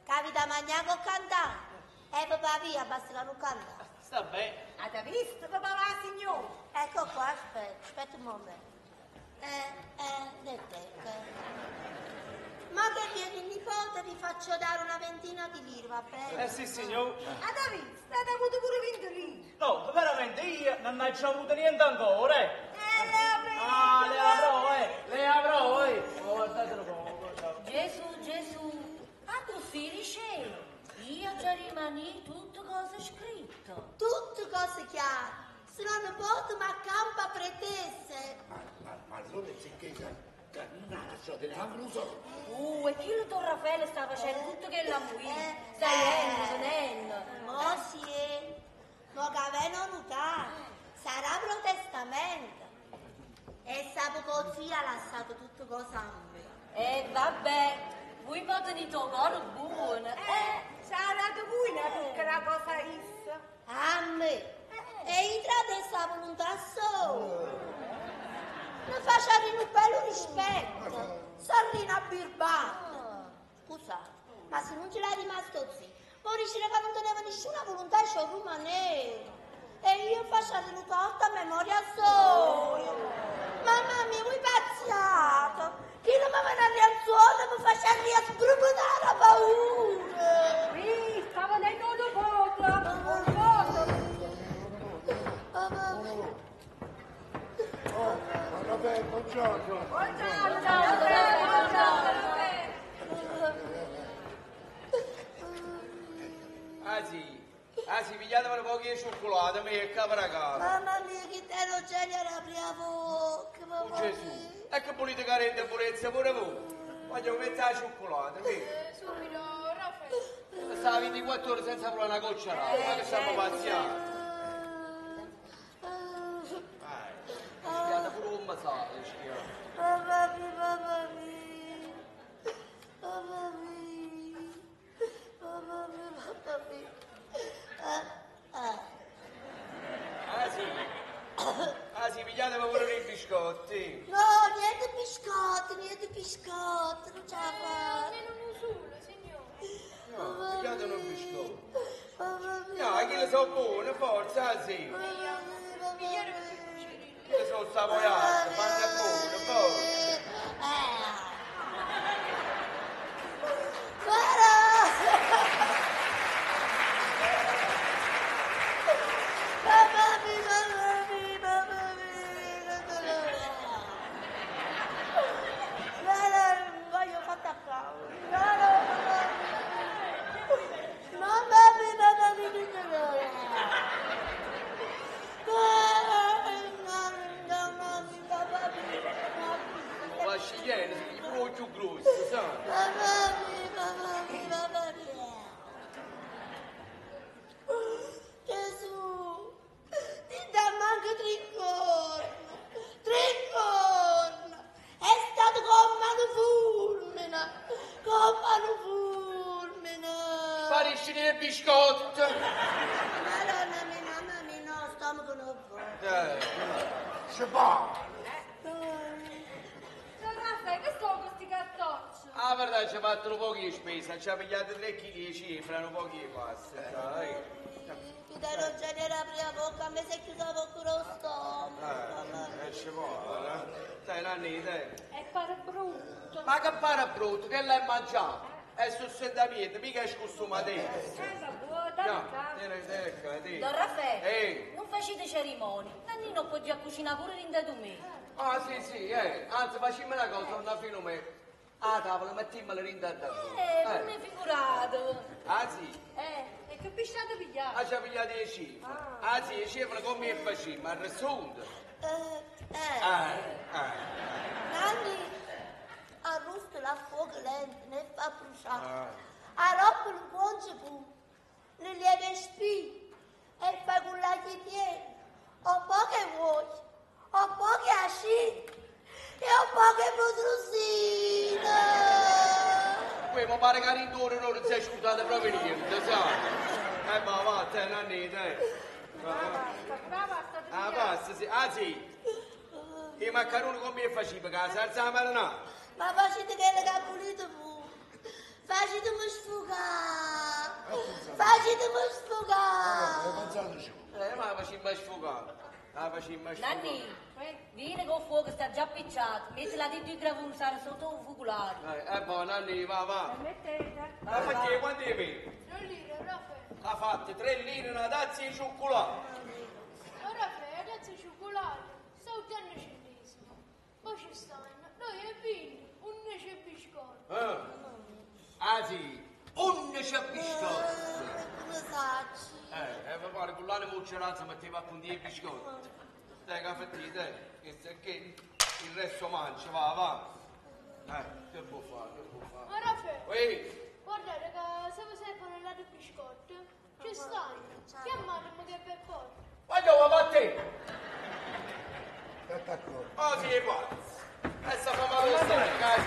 Capita mangiare con cantare? E papà via, basta che non canta. Sta bene. Avete visto, papà va, signore? Ecco qua, aspetta un momento. Ma che viene il nipote, vi faccio dare una ventina di lire, va bene? Sì, signor. Avete visto? Avete avuto pure 20 lire. No, veramente io non ho già avuto niente ancora, le avrò, Oh, guardatelo come. Gesù, ma così dicevo. Io già rimani tutto cosa scritto. Tutte cose chiare. Se non nipote, ma campa pretese. Ma allora c'è che cannaccia del angluso. E chi lo Don Raffaele sta facendo tutto che la muoia? Stai venendo. Oh sì, ma che avevano notato. Sarà protestamento. E sapo così ha lasciato tutto cosa a me. Vabbè, voi potete toccare buono. C'ha dato voi una piccola cosa issa. A me. E io adesso la volontà solo. Mi faccio un bello rispetto. Sarrina birbato. Scusa, ma se non ce l'hai rimasto zitto, poi dici che non teneva nessuna volontà e c'ho rimanere. E io faccio una torta a memoria solo. Mamma mia, voi pazziato. Chi non mi viene all'anzuolo mi faccia a sbruminare a paura. Sì, stavo nel modo poco. Vabbè, buongiorno. Sì, pigliatevelo pochi di cioccolato, mi è capra casa. Mamma mia, che te lo c'è di apri la bocca, mamma Gesù, mia. e che volete che rende purezza pure voi? Voglio mettere la cioccolata, vedi? Subito, Raffaele. Stava 24 ore senza provare una goccia d'acqua, ma che stiamo pazziando? Pigliate pure un massaggio, schiavo. Mamma mia, mamma mia. Mamma mia. Mamma mia, mamma mia. Sì, pigliatemi pure i biscotti. No, niente biscotti, non ce la fa. Non solo, signore. No, pigliate un biscotto. Mamma mia. No, che le so buone, forza, sì. Mamma mia. Che le so savoiate, fanno buone, forza. Guarda! Mamma mia, mamma mia, mamma mia. No, non voglio fatta a cavolo. Mamma mia. La scigliena, si gli pure più grosso, sai? Mamma mia. Gesù, ti dà manco tricorno. È stato come una fulmine. Sparisci nel biscotto. Madonna mia, mamma mia, no, stomaco non va. Si va. Raffaele, che sono questi cartocci? Ah, verdad, ci ha fatto un po' di spesa, ci ha pigliato 3 kg di cifra, un po' di pasta. Tu dai Rogelio la prima bocca, a me si è chiuso la bocca lo stomaco. Ci vuole, dai, Nanni, dai. E pare brutto. Ma che pare brutto, che l'hai mangiato? È sul sedamento, mica è scostumatore. No, dai. Don Raffaele, Ehi. non facete cerimonie. Nanni non può già cucinare pure rinda tu me. Ah, sì, anzi, facciamo una cosa, una filome. Ah, tavola, mettiamola rinda da Non mi figurato. Ah, sì. E che pisciate pigliate? Ah, ci ha pigliato le cifre. Ah, sì, le cifre come facciamo, al riassunto. Nanni arrosto la fuoco lento, ne fa bruciare. A roba il ponce pu, le lieve spine, e fa con la chiediera. Ho poche voci, ho poche ascini, e ho poche potrusine. Poi mi pare che rindore non si è scutato proprio niente, sai? Ma va, te, Nanni, dai. Ah, basta, sì. Ah, sì. I maccheroni come facevi, che la salsa marinara? Ma facete che le capulite pu, facetemi sfugare, facetemi sfugare. Ma facciamo sfogare. Nanni, vieni con fuoco, sta già appicciato. Metti la dita di gravunzare sotto un focolare. Buon Nanni, va. Mettete. Ma perché quanti ne vedi? 3 lire, Raffaele. Ha fatto 3 lire una tazza di cioccolato. Raffaele, ragazzi, cioccolato. Sta 80 centesimi. Poi ci stanno. Noi e vini, un nece biscotto. Ah, sì. Un c'è biscotto. Come sacci? Mi pare con l'animo c'eranza metteva a puntire i biscotti. Dai, caffettino, dai. Che il resto mangia, va. Che può fare? Ma Raffaele, Ehi, guardate che se vi servono là di biscotti, ci stanno. Chiamatemi che per forza. ma dove va te? Attacco. Ah, sì, è qua. Adesso fammi vedere in casa,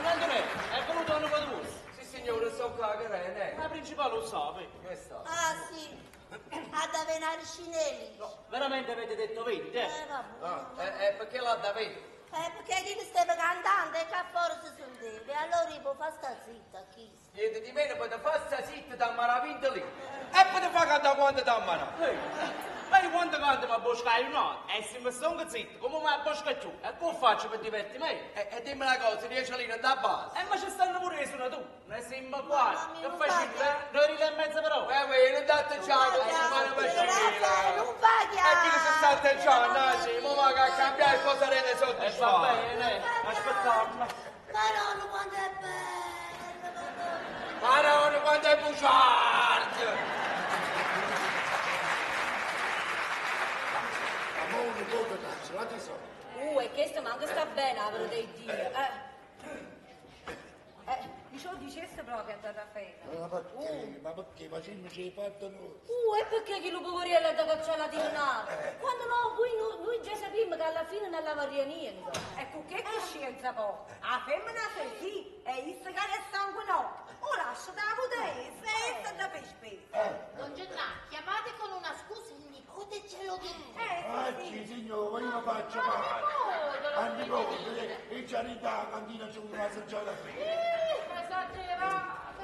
Ma Antonello, è venuto un po' di Sì, signore, sono qua, che rene. La principale lo sa, Che sta? Ah sì, ad avenare cinelli. veramente avete detto 20, Vabbè. Perché l'ha da vedere? Perché chi stava cantando e che forse sono deve, allora io fa sta zitta, chi? Niente di meno, poi ti fa sta zitta da maraviglia lì. E poi ti fa cantare quanto da maraviglia. Ma io quando canto mi abboscai un anno, e se mi sto zitto, come mi abbosca tu? E come faccio per divertirmi? E dimmi una cosa, 10 lire da base. Ma ci stanno pure le sono tu, ne sembra uguale. Mamma mia, Che non fai? fate. 2 lire e mezzo però. Non date ciao, non fare per Raffaele, non paghi! E chi si sta atteggiando, sì, ma va a cambiare cosa rende Va soddisfatto. bene, aspettiamo. Ma non quando è bello! Ma non quando è bugiardo. Amore, come cazzo, la tesoro. E questo manca sta bene, avrò dei Dio. Mi ce lo dicesse proprio a Don Raffaele. Ma perché facciamo ci fatto noi? E perché chi lo poveriello da cacciare la giornata? Quando no, noi già sappiamo che alla fine non lavaria niente. Ecco che coscienza poi. A femmina sei sì, e il segale sangue no. O lascia da potere, senza da pesce. Don Gennaro, chiamate con una scusa il nipote e ce lo dite. Sì, signore, io non faccio male. Anni nipote, e già in da cantina c'è una assaggiata qui.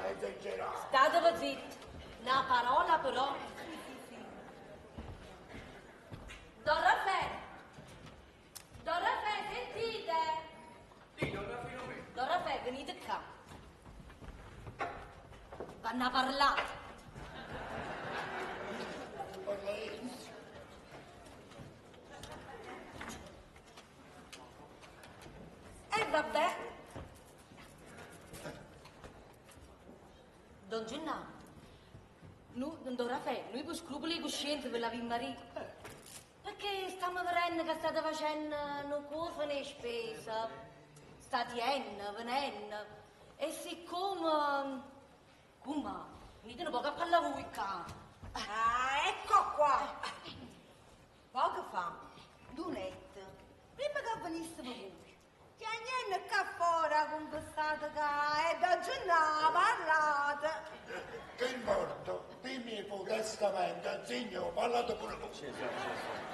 Esagerato. Statevi zitti. Una parola però. Don Raffaele, sentite? Sì, non la fino me. Don Raffaele, venite qua. Vanno a parlare. E vabbè. Don Gennaro, Don Raffaele, noi per scrupoli di coscienza per la Vimmaria. Perché stiamo vedendo che state facendo una cosa ne spesa. State venendo. E siccome... Come? Venite un po' a parlare voi qua. Ecco qua. Poco fa, Dunette, prima che venissimo voi, ti niente qua fuori con quest'altro che è da giornata parlate. Che morto, dimmi modestamente, signore, parlate pure voi.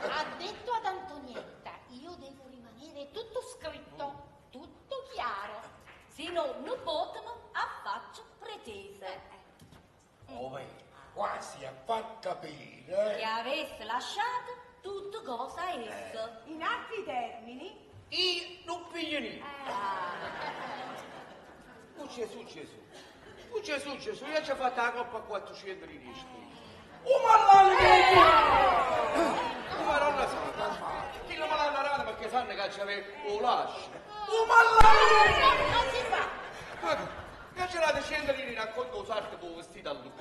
Ha detto ad Antonietta, io devo rimanere tutto scritto, tutto chiaro. Se non potemo a faccia pretese. Quasi a far capire. Che avesse lasciato tutto cosa esso. In altri termini? Io non piglio niente. Oh Gesù. Oh Gesù, io ci ho fatto la coppa a 400 di dischi. Oh Madonna santa. Chi non me l'hanno rata perché sanno che c'aveva un lascio. Oh Madonna! Non si fa. Io ce l'ho 100 lire racconto un sarto con vestito a lui.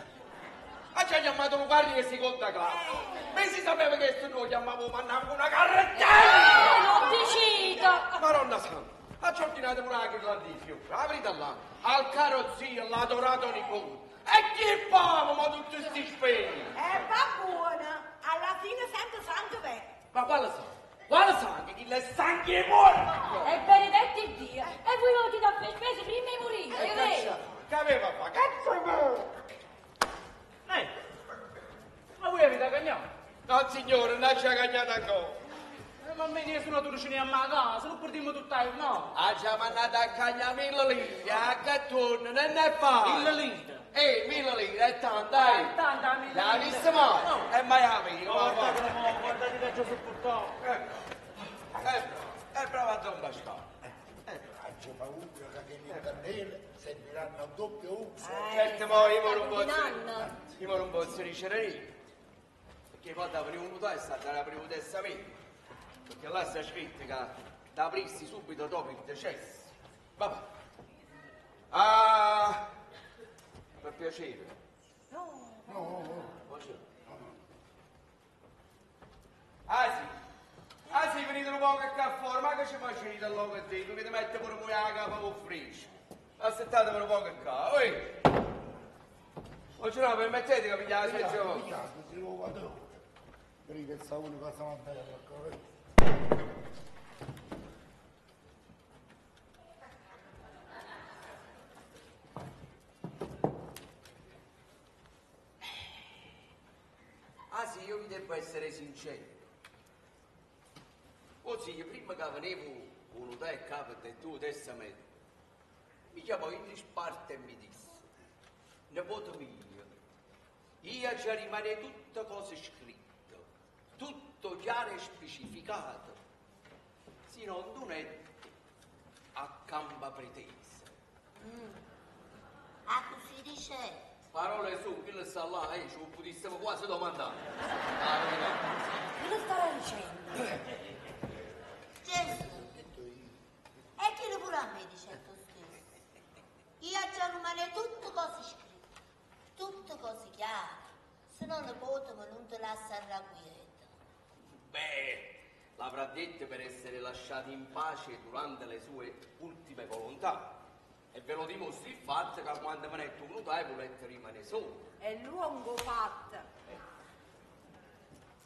Ah, ci ha chiamato un guardia di seconda classe. Ma si sapeva che se noi chiamavamo mannavo una carrettella! Non decida! Madonna santa, ci ho ordinato una chirlanda di fiori, la verità là, al caro zio, l'adorato nipote. E chi famo, ma tutti sti spegni? Va buona, alla fine sempre sangue vero. Ma quale sangue? Quale sangue? Chi le sangue morto? E benedetto Dio! E voi lo dite a spese prima di morire, è vero? Che aveva fatto? Cazzo! Ma voi avete cagnato? No signore, non ci ha cagnato ancora. Ma me ne sono tu a casa, non portiamo tutta il no. Ci ha mandato a cagnare 1000 lire, a catturno, non ne fa. 1000 lire? 1000 lire, è tanto, dai. È tanta 1000 lire. L'ha visto mai? È mai amico. Guardate che ci ho sopportato. È bravo a Don Bastone. C'è paura che le candele serviranno a doppio uso. Certo, ma io non posso ricevere. Perché poi da prima unità è stata la prima testa mia. Perché là sta scritto che da aprirsi subito dopo il decesso. Vabbè. Per piacere. No. Sì, venite un po' che qua fuori, ma che ci facete da logo a te? Dovete mettere pure voi la capa con frisce. Aspettate per un po' che qua, oi! Non ce la permettete che pigliate la sezione? Pigliate, si lo vado. Perché sta uno cosa mandare per correre. Sì, io vi devo essere sincero. Così, prima che venevo uno dai capo del tuo testamento, mi chiamò in disparte e mi disse: nipote mio, io ci rimane tutte cose scritte, tutto chiaro e specificato, se non donette a campa pretesa. Così dice. Parole su, chi le sta là, ci potessimo quasi domandare. Che lo starà dicendo? Gesù, e chi lo pure a me dice tu stesso? Io già rimane tutte cose scritte, tutte cose chiare, se non ne potevo non te lascia arrabbiata. Beh, l'avrà detto per essere lasciati in pace durante le sue ultime volontà. E ve lo dimostri il fatto che quando me ne è venuto volete rimanere solo. È lungo fatto.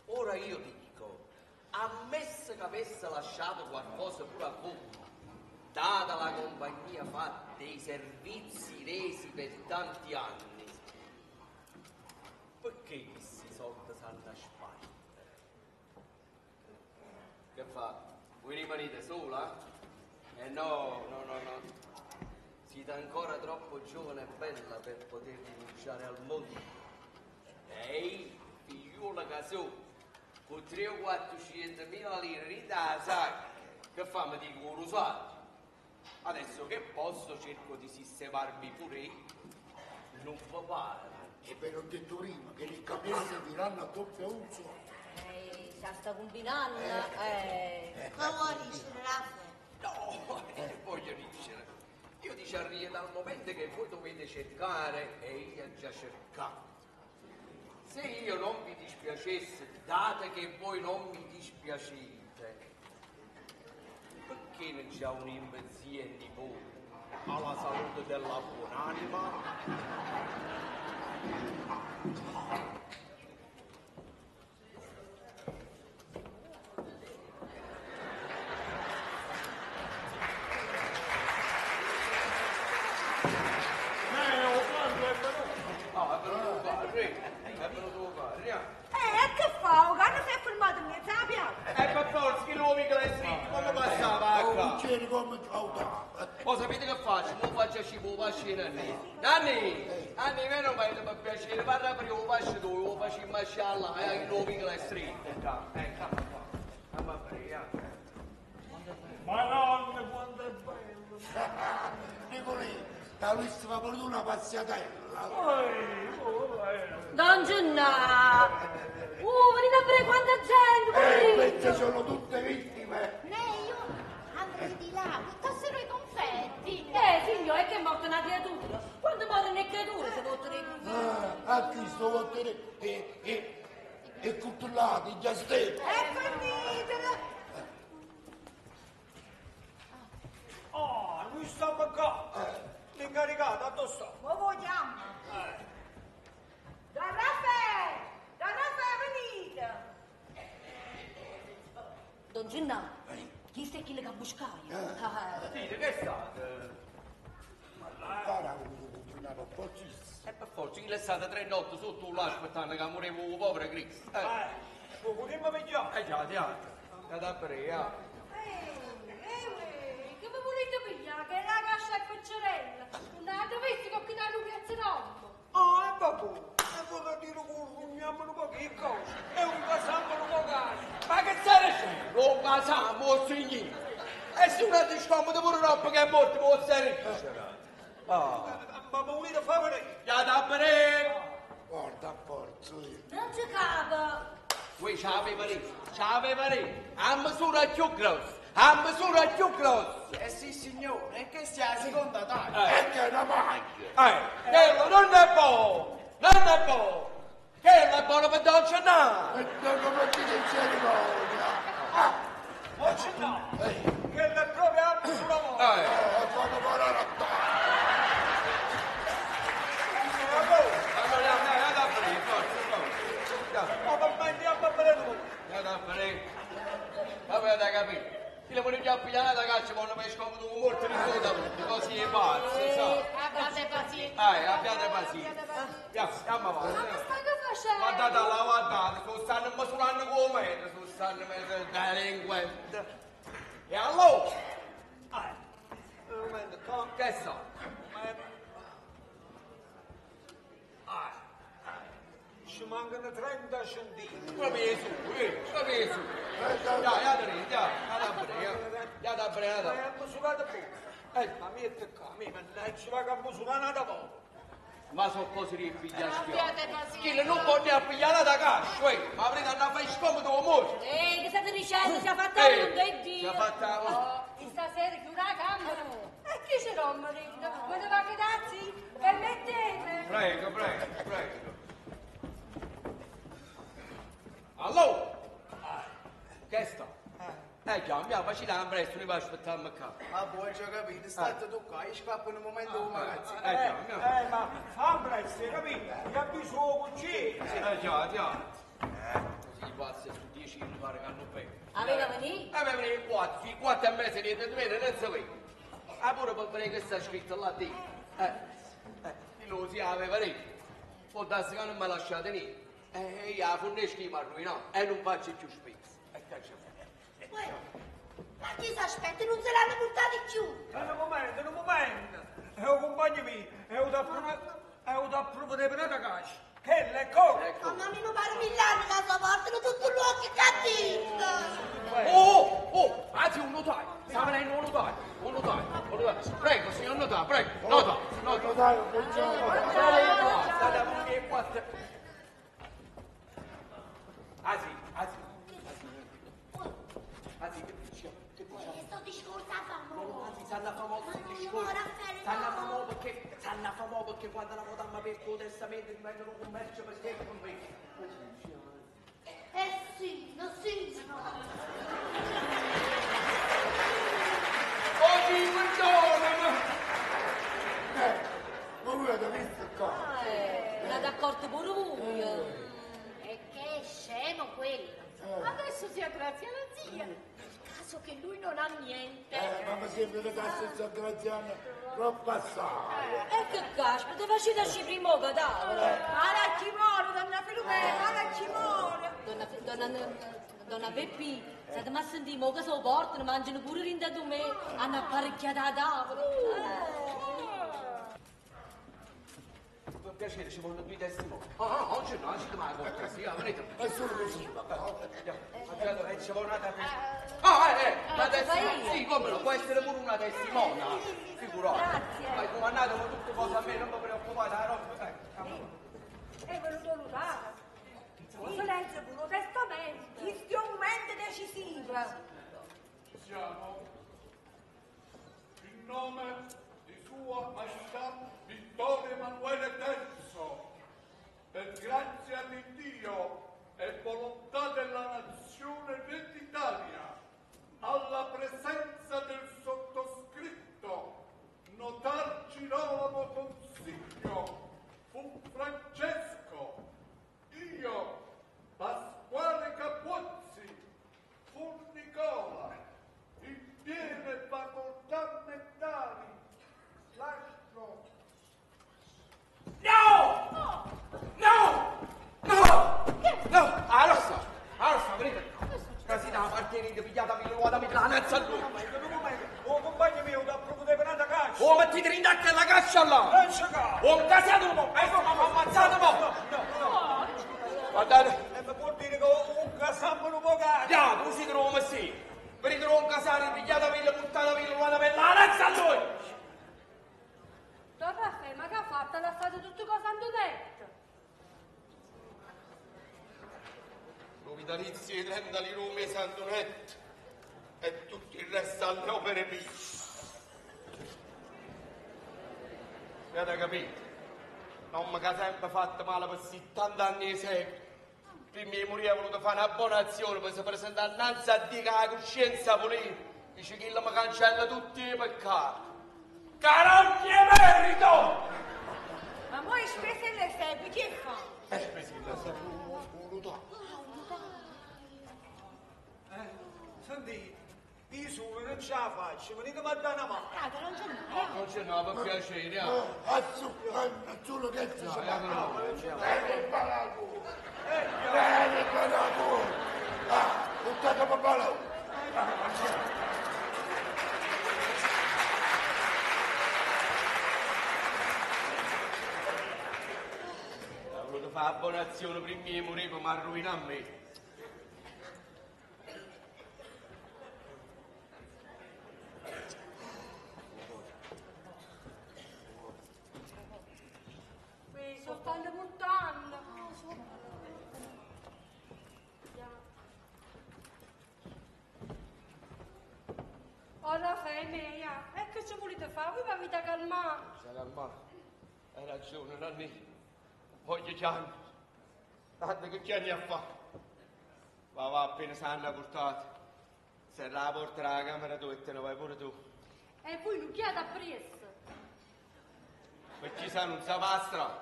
Ora io dico, ammesso che avesse lasciato qualcosa pure a voi, data la compagnia fatta e i servizi resi per tanti anni, perché questi soldi sanno a spalla? Che fa? Voi rimanete sola? No. Siete ancora troppo giovane e bella per poter rinunciare al mondo. Ehi, figliuola casò, con 3 o 400.000 lire in casa, che fa? Mi dico un usato. Adesso che posso cerco di sistemarmi pure io. Non fa male. E ve l'ho detto prima, che le candele serviranno a doppio uso. Si sta combinando. Ma vuoi dicere Raffaele? No, voglio dicere. Io ti ci arrivo dal momento che voi dovete cercare e io già cercato. Se io non vi dispiacesse, date che voi non mi dispiacete, perché non c'è un'imbezia in nipote alla salute della buonanima? Che fa? Quando si è fermato mi sappia? Per forza, che l'uomo che l'hai scritto, come passava qua? C'eri come cautava. Nanni, meno male per piacere, parla prima, lo faccio tu, lo faccio in mascialla, che lo piccola è stretta. Come prima. Madonna, quanto è bello! Nicolì, t'ha visto ma pure tu una passatella? Don Gennà! Venite a vedere quanta gente! Queste sono tutte vittime! Io andrei di là, buttassero i confetti! Signore, è che è morta una creatura! Quando muore una creatura si portano i confetti! A Cristo vuol dire e cutullati, già stesso! Venitela! Lui sta qua. L'incaricato, addosso. Lo vogliamo? Don Raffaele, venite! Don Gennà, chi sei chi le ha buscato? Dite, che state? Cara, una pochissima. E per forza, chi le state 3 notti sotto là aspettando che morivo un povero Cristo? Lo potremmo pigliare. Già, da prima. Che vi volete pigliare? Che la cascia è piccerella! Non avete visto che qui hanno piazzerondo? E vabbè. E vorrei dire che rugniamo un po' che cosa. E un casammo un po' caro. Ma che sarebbe? Lo casamo, signore. E se una ti scomoda pure troppo che è morto, può essere. Ma volete fare? Già da prima. Guarda, forza. Non ci capo! Voi c'aveva lì, a misura più grossa, Sì, signore, e che sia la seconda taglia? E che è una maglia! quello non è buono, quello è buono per Don Gennà. E non come dire in cerimonia! Non c'è no. Che le proviamo sulla mano. Quando vorrà rattare! Allora, da prima, forza. Ma per andiamo a vedere tu. Da prima. Vabbè, da capire. Le voglio già pigliare da caccia quando mi scomodo un morto di coda, così è pazzo, sa. Abbiate pazienza! Abbiate pazienza. Andiamo avanti. Ma che state facendo? Guardate là, guardate, stanno misurando come metro, stanno mettendo delinquente. E allora? Un momento, Che so? ci mancano 30 centimetri. Proprio su. Già da prima. Ma è misurata poco. Ma mi è toccato, mi mannaggia, va che ha misurato poco. Ma sono cose di pigliare Abbiate schioppo. pazienza! Chi non può ne pigliare da cascia, ma avrete andato a fare scomodo con morto. Che state dicendo? Si è fatta lunga e Si è Dio! fatta Stasera chiude la camera. E chi ce l'ho, marito? Voleva quedarsi? Permettete? Prego. Allora? Che sta? Già, mi ha facilitato presto, ne va a aspettare qua. Ma voi già capite, state tu qua, io scappo in un momento un magazzino. Ma fa presto, capito? Che ha bisogno di Già. Così pazzi su 10 mi pare che hanno preso. Aveva venì? Avevano i 4 e mezzo di vede, non so qui. Pure per vedere che sta scritto là dentro. Lo si aveva lì. Può darsi che non mi lasciate lì. Io la fornisco a lui, no? E non faccio più spizzo. Ma chi si aspetta? Non se l'hanno portati più! un momento. È un compagno mio, è un da provare per la casa. Che le cose? Mamma mia, mi pare 1000 anni che la portano tutto l'uomo che Oh, anzi un notaio. Sta venendo un notaio. Prego, signor notaio, prego. Notaio. State a venire 4. Questo discorso a famoso! Sanno famoso perché quando la votammo per il testamento mi vengono commercio perché con me. Sì, non si no. Oggi perdonami! Ma voi avete visto qua? Non ha d'accordo pure voi. E che scemo quello! Adesso sia grazie alla zia! Caso che lui non ha niente! Ma mi sembra che da senza Graziano troppo assai. E che caspita, faceteci prima che tavola. Alla Cimolo, donna Filomena, alla Cimolo. Donna Peppi, state ma sentimo che so portano, mangiano pure rinda da me, hanno apparecchiato la tavola. piacere, ci vogliono 2 testimoni. Oggi no, ci domani cortesia, venite. È solo così, Ci vuole una testimone. Sì, come no, può essere pure una testimone. Figurate. Grazie. Ma comandate tutte cose a me, non vi preoccupate, la roba. È venuto l'utare. Si legge pure un testamento. Questo è un momento decisivo. Siamo in nome di Sua Maestà Vittorio Emanuele III, per grazia di Dio e volontà della nazione ereditaria, alla presenza del sottoscritto, notar Girolamo Consiglio, fu Francesco, io, Pasquale Capuzzi, fu Nicola, in piene facoltà mentali, lascio. No! Allora, venite. Casina, appartenete, pigliatavi, ruotatemi la nazza a lui. Oh, compagno mio, da proprio di penata caccia. Oh, mettete in tacca la caccia là. Non c'è caso. Oh, casiato un po'. Ecco, ma ammazzate un po'. Guardate. E mi può dire che un casammo un po' caccia. Ya, tu si trova sì. Venite un casale, pigliatavi, buttatevi, ruotatemi la nazza a lui. Don Raffaele, ma che ha fatto? L'ha fatto tutte cose andonette. Lo vitalizi di Lendali, Rome, Santonet e tutto il resto alle opere mie. Avete capito? Non mi ha sempre fatto male per 70 anni e secoli. Prima di morire ha voluto fare una buona azione per si presentare innanzi a Dio che la coscienza pulita. Dice che mi cancella tutti i peccati. Carocchi e merito! Ma voi spese le seppe, che fa? Spese le seppe, Senti, io solo non ce la faccio, venite a dare una mano. non c'è no, per piacere, Solo che c'è. Buttato papà. Ha voluto fare la buona azione prima di morire, ma arruina a me. Qui soltanto montagne. Oh, Raffaele mia, e che ci volete fare? Voi mi avete calmato. Sei calmato? Hai ragione, Nanni. Voglio chiamare. Tanto che chiami a fare? Va, appena sanno portato. Se la porta alla camera tua e te ne vai pure tu. E voi non chiedete appresso. Perché sa non sa pastra.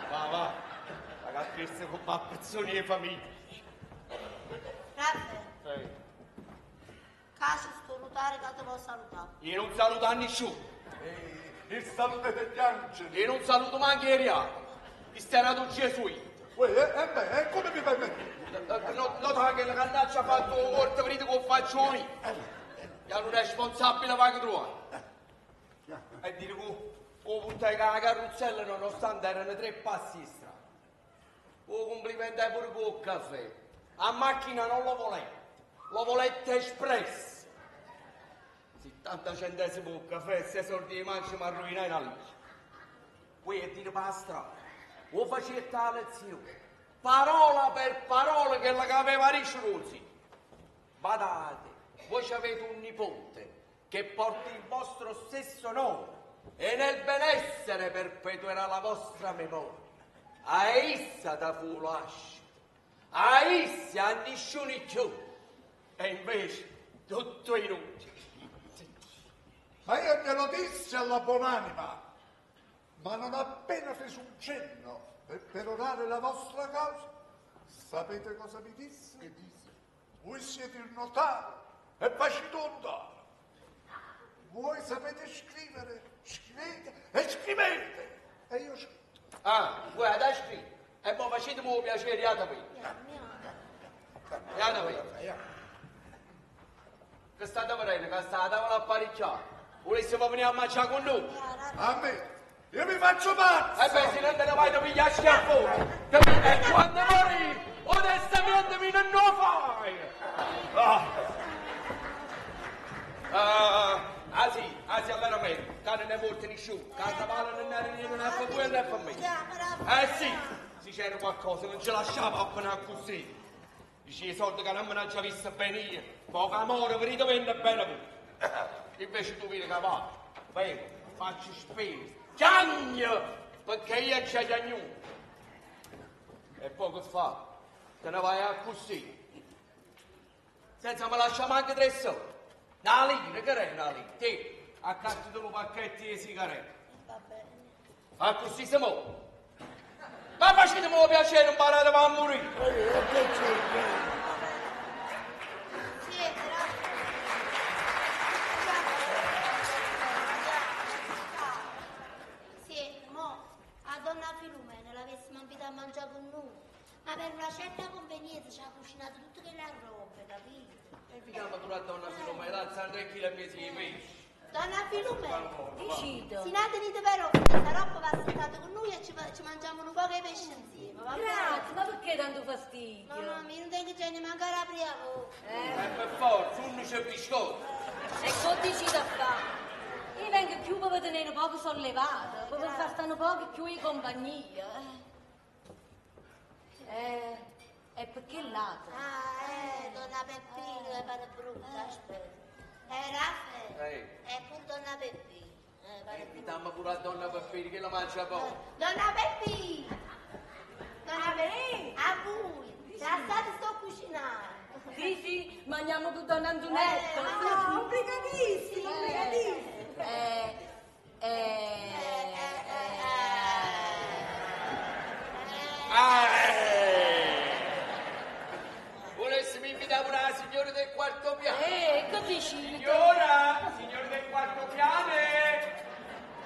Va. La capressa con pappezzoni e famiglie. Raffaele, caso sto notare che ti posso salutare. Io non saluto a nessuno. Il saluto degli angeli. Io non saluto manco i reali. Cristianato gesuita. E come mi permetti? Nota che la cannaccia ha fatto un corto, venite con faccioni. E hanno responsabile anche tu. E dire che puntai che la carrozzella nonostante erano 3 passi in strada. Complimenti pure con il caffè. A macchina non lo volete espresso. 70 centesimi per il caffè e 6 soldi di mancio mi arruinai in alleggia. Poi è dire per la strada. O facete la lezione, parola per parola che la che aveva ricevuto. Badate, voi avete un nipote che porta il vostro stesso nome e nel benessere perpetuerà la vostra memoria. A essa da fu lasciato, a essa a nessuno più, e invece tutto inutile. Ma io glielo dissi alla buonanima, ma non appena fece un cenno per perorare la vostra causa, sapete cosa mi disse? Che disse? Voi siete il notaio e facete un dono. Voi sapete scrivere, scrivete e scrivete. E io scrivo. Voi ad scrivere, e poi facetemi un piacere, andatevi. Che state vedendo, che state a apparecchiare. Volessimo venire a mangiare con noi? A me Io mi faccio pazzo! E beh, se non te ne vai da pigliare schiaffone, capito? E quando morì, onestamente mi non lo fai! Sì, allora meglio, che non è molto nessuno, che la palla non è niente, non è per quello, è per me. Sì, se c'era qualcosa, non ce lasciava appena così. Dice i soldi che non me ne già visto venire, poco amore, veritamente bene pure. Invece tu vedi che va, bene, faccio spese, chiagno, perché io c'è chiagnuto. E poco fa, te ne vai a così, senza me lasciare anche 3 soldi. Una lira, che è una lira? Te, accatti 2 pacchetti di sigarette. Va bene. A così si muove. Ma facetemi un piacere, imparate a morire. Sì, mo, a donna Filumena l'avessimo invitata a mangiare con noi, ma per una certa convenienza ci ha cucinato tutte quelle robe, capito? E vediamo tu la donna Filomena, alzando 3 kg e mezzo di pesce. Donna Filumena, Decido. si natenite però, questa roba va aspettata con noi e ci mangiamo un po' di pesce insieme, va bene? Grazie, ma perché tanto fastidio? Mamma mia, non tengo genio, manca la prima volta. Per forza, uno c'è biscotto. E cosa decido a fare? Io vengo più per tenere poco sollevata, per far stare poco più in compagnia. E perché lato? Donna Peppino che pare brutta, aspetta. Raffaele, è pure donna Peppino. Invitiamo pure la donna Peppino che la mangia poco. Donna Peppino! Donna Peppino! A voi! La state sto cucinando! Sì, mangiamo tutto un Antonetto. Obbligatissimo, obbligatissimo. Volessimo invitare una signora del 4º piano. Che dici? Signora del 4º piano.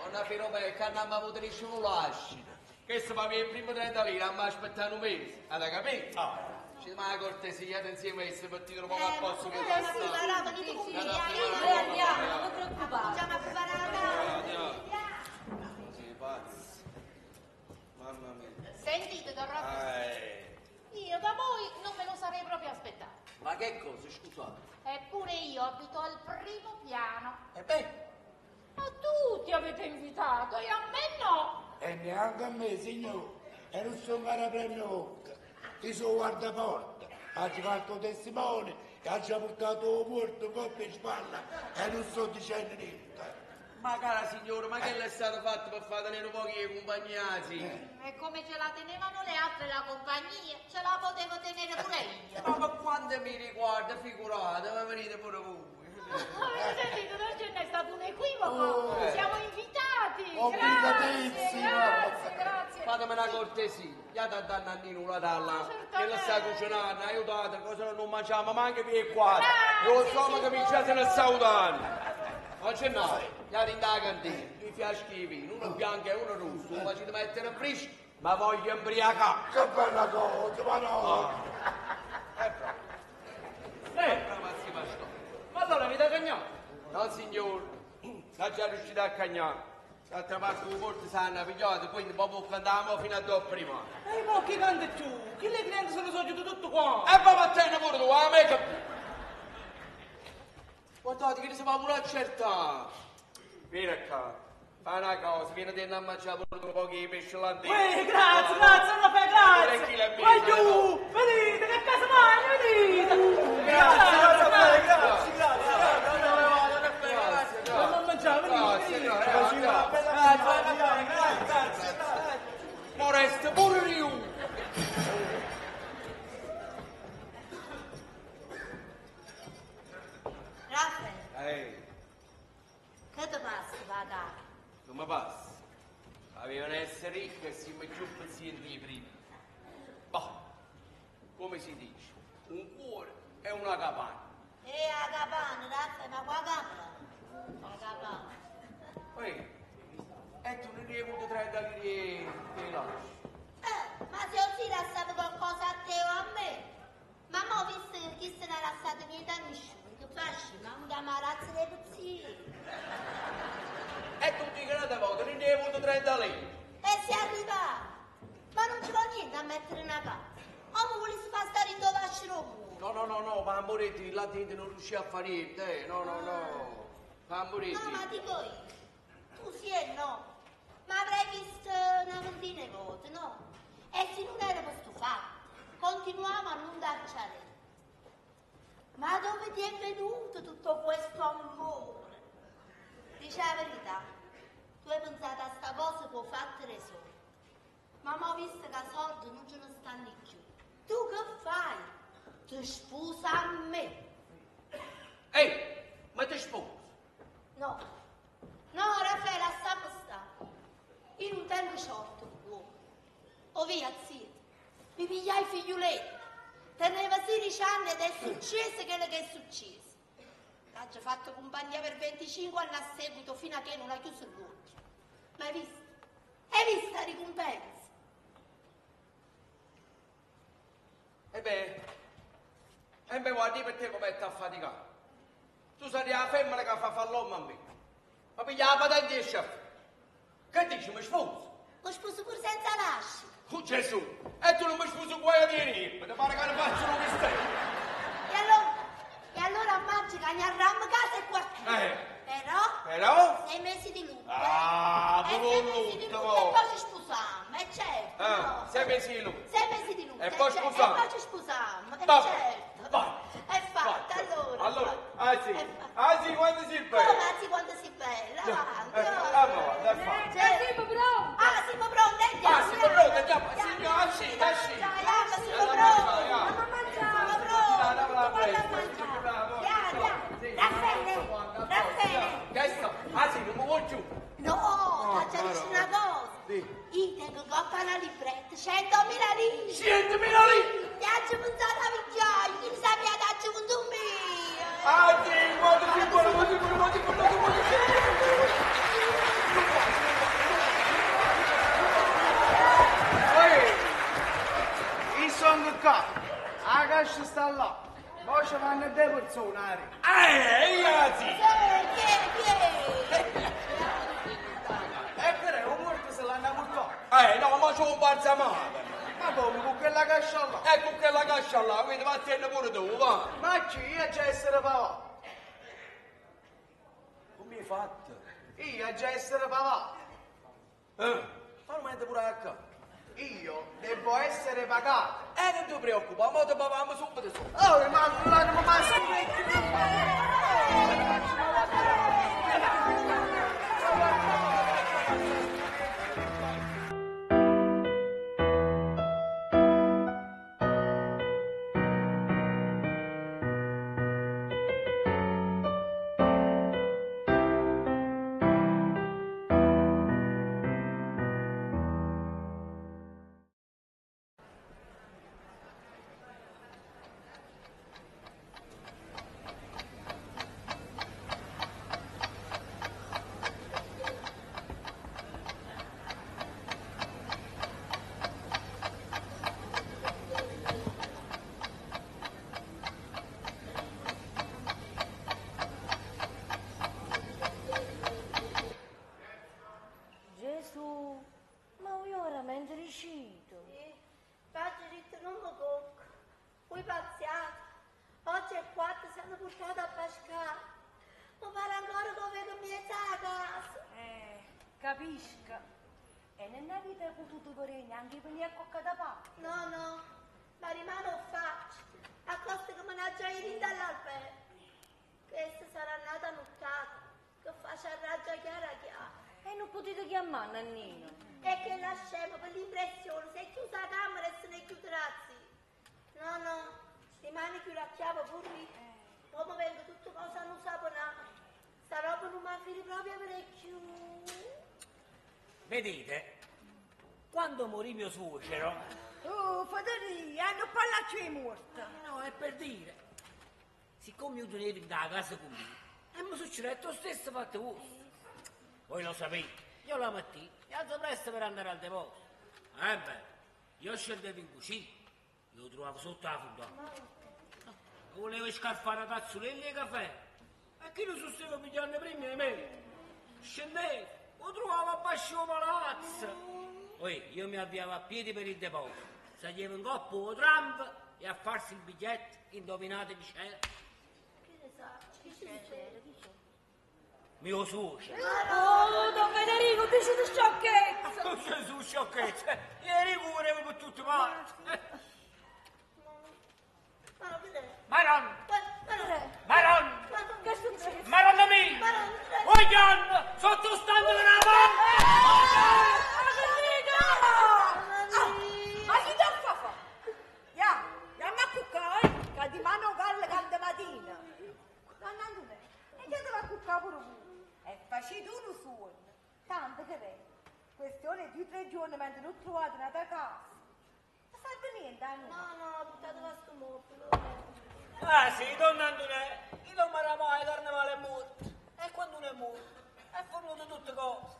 Donna Filomena, che non mi avuto nessuno lasci. Che se va via il primo 30 lire, non mi aspettare un mese. Avete capito? Ci ma la cortesia insieme a essere partito un po' a posto che Sì, però venite con me, Andiamo, non ti preoccupare. Andiamo a preparare la Sì, pazzo. Mamma mia. Sentite, Don Raffaele, io da voi non me lo sarei proprio aspettato. Ma che cosa, scusate? Eppure io abito al primo piano. E beh, Ma tutti avete invitato e a me no. E neanche a me, signore. E non sono cara prendere. Io sono guardaporta. Ha fatto testimone che ha già portato morto coppia in spalla e non sto dicendo niente. ma cara signora, ma che le è stato fatto per far tenere un po' di compagnia, sì? E come ce la tenevano le altre la compagnia, ce la potevo tenere pure io. Ma per quanto mi riguarda, figurate, ma venite pure voi. Avete sentito, non ce n'è stato un equivoco. Siamo invitati. Obbligатissimo. Grazie. Fatemi una cortesia, andate a dare Nannino una talla, che la sta cucinando, aiutate, cosa non mangiamo, ma anche via qua. Lo stomaco mi già se ne sta udando. Non c'è no, andate in da cantina, i fiaschi di vino, uno bianco e uno rosso, lo facete mettere in frisco, ma voglio imbriacare. Che bella cosa, ma no! Ma allora mi dai cagnato? No signore, sta già riuscito a cagnare. D'altra parte i morti sanno pigliati, quindi proprio andiamo fino a dopo prima. E ma chi canta tu? Chi le clienti sono soliti tutto qua? E poi mattina pure tu, a me che... Guardate che ne siamo pure accertati. Vieni qua, fai una cosa, vieni a mangiare pure un po' di pesce là dentro. Grazie, non fai grazie. Vai giù, venite, che casa vai, venite. Grazie. Non mangiare, venite. Grazie. Ma resta pure io. Raffaele, che ti passa, Pagà? Non mi passa. Avevano essere ricchi e si più pazienti di prima. Boh, come si dice, un cuore e una capanna. A Capanna, Raffaele, ma qua Capanna? A Capanna. E tu non hai avuto 30 lire di lasci. Ma se ho si lasciato qualcosa a te o a me? Ma mo visto che chi se ne ha lasciato niente a nessuno, che faccio? Ma un amarazzo dei puzzini. E tu dici che volta, non ne hai avuto 30 lire. E si è arrivato. Ma non ci va niente a mettere una pazza. O mi volessi far stare in dove ascirogo? No, ma amoretti, la gente non riuscì a fare niente, no. Amoretti. No, ma dico io, tu sì e no. Ma avrei visto una ventina di volte, no? E se non eravamo stufati, continuavamo a non darci a lei. Ma dove ti è venuto tutto questo amore? Dici la verità, tu hai pensato a sta cosa può fartene solo. Ma ho visto che a soldi non ce ne stanno più. Tu che fai? Ti sposa a me. Ehi, ma ti sposi? No, Raffaele, sta sta. Io non tengo short, uomo. O via, zio. Mi pigliai i figliuletti. Teneva 16 anni ed è successo quello che è successo. L'ha fatto compagnia per 25 anni a seguito fino a che non ha chiuso l'occhio. Ma hai visto? Hai visto la ricompensa? E beh, guardi per te come ti affaticato. Tu sei la femmina che fa l'uomo a me. Ma piglia la patente e chef. Che dici, mi sposi? Mi sposo pure senza lasci. Oh Gesù, e tu non mi sposi qua di rip, ti pare che ne faccio un mistero. E allora ammazzi che ne arramma casa e qua. Però? 6 mesi di lutto. Ah, e 6 mesi di lutto e poi ci sposiamo, è certo. No. 6 mesi di lutto. 6 mesi di lutto. E poi certo. sposiamo. E poi ci sposiamo, è Vai. certo. Vai. È fatto, allora. Anzi, quando si bella. Come anzi quando si bella? Avanti. È fatto. Siamo pronti. Siamo pronti, andiamo. Siamo pronti, andiamo. Signora, esci. Siamo pronti. Raffaele. Che sta? Non mi vuoi giù. No, faccia una cosa. Io tengo coppa alla libretta, 100.000 lire. 100.000 lire? Ti ha pensato a picchiare, chi sapeva darci un dubbio. Io sono qua, la cassa sta là, poi ci vanno due persone. Ragazzi! E però, un morto se l'hanno portato. No, ma c'ho un balsamato. Ma come, con quella cassa là? Ecco quella cassa là, quindi vattene pure tu, va. Ma chi? Io già essere pavato. Come hai fatto? Io già essere pavato. Fammi mettere pure a casa. Io devo essere pagato. Non ti preoccupare, ma ti paghiamo subito su. Oh, ma non mi Capisco. E nella vita hai potuto vedere neanche venire a cocca da parte. No, ma rimane un faccio. A costo che me ne ha già ieri dall'albergo. Questa sarà nata nottata, che faccia raggio chiara. E non potete chiamare Nannino? E che la scema per l'impressione, si è chiusa la camera e se ne chiuderà, No, rimane chiusa la chiave pure lì. Poi mi vengo tutte cose non saponate. Sta roba non mi affili proprio parecchio. Vedete, quando morì mio suocero... Oh, Federico, non parlaci di morto. No, è per dire. Siccome io tenevo da casa con me, e mi succede lo stesso fatto voi. Voi lo sapete, io la mattina mi alzo presto per andare al deposito. Io scendevo in cucina, lo trovavo sotto la fondata. Volevo scarfare tazzolelli e caffè. E chi lo sosteniva pigliando prima di me? Scendevo, lo trovavo a Bascio Palazzo. Poi io mi avviavo a piedi per il deposito, salivo in coppa o Trump e a farsi il biglietto, indovinate chi c'era? Che ne sa? Chi c'era? Mio suocero. Oh, Don Federico, dici di sciocchezza. Oh, Gesù, sciocchezza. Ieri correvo per tutte parti. Maron! Maron! Che succede? Maron mia! Vogliano! Sottostando la Ma chi ti fa fa? Ya, andiamo a cuccare, che di mano calle canta mattina. Donna Andrea, e che te va a cuccare pure tu? E facci tu lo suono. Tanto che è. Questione di 3 giorni mentre non trovate una casa. Non serve niente, No, buttate va sto mobile. Ah sì, donna Antonella, io non mi era mai carnevale è morto. E quando non è morto, è fornuto tutte cose.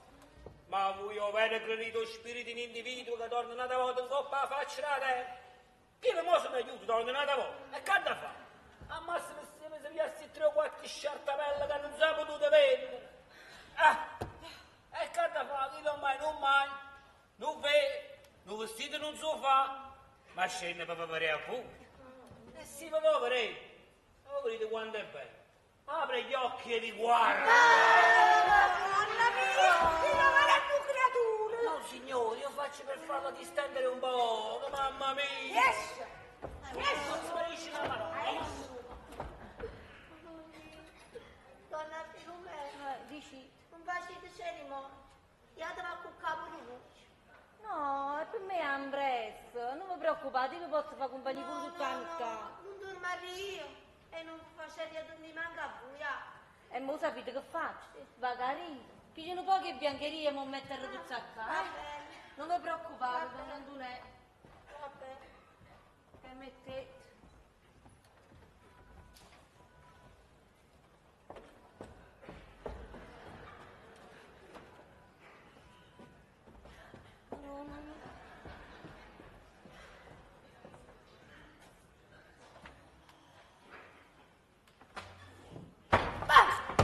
Ma voi ho vero credito spirito in individuo che torna una volta in coppa a faccia la terra. Io non posso mi aiuto, torna una volta. E che da fa? Al massimo se mi piassi 3 o 4 sciartapelle che non si è potuto vendere. E che da fa? Io non mai, non vedo, non vestito non so fa, ma scende per vedere a pure. E sì, ma poverino, vedete quanto è bello. Apre gli occhi e li guarda. Mamma mia, ti lavorare più creature. No, signore, io faccio per farla distendere un po', mamma mia. Yes! Non sparisce la parola. Donna Filumena, Dici? non facete cerimonia. Io devo a cuccare pure voi. No, è per me è un prezzo. Non vi preoccupate, io vi posso fare compagnia pure tutta la notte. Non dormare io e non facete a dormire manca a voi. E mo sapete che faccio? Vagarino. Pigliano poche biancherie e mo mettere tutto a Va casa. bene, Non vi preoccupate, donna Antonella. va bene. Che mettete?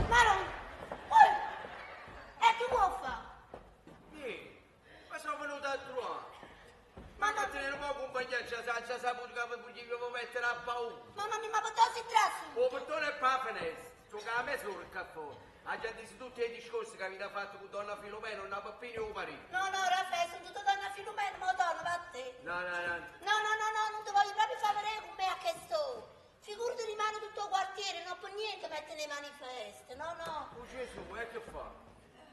Maron! Oi! E che vuoi fare? Ma sono venuto a trovare. Ma non te ne può accompagnare, già saputo che mi devo mettere a paura. Mamma mia, ma perché si tratta? O perdono è per la finestra, so che a me sono il caffè. Ha già detto tutti i discorsi che avete fatto con donna Filomena, una pappina o un marito. No, Raffaele, sono tutta donna Filomena, ma torno a te. No, No, non ti voglio proprio far vedere con me a che sto. Figurati rimane tutto il quartiere, non per niente mettere le manifeste, no. Oh Gesù, e che fa?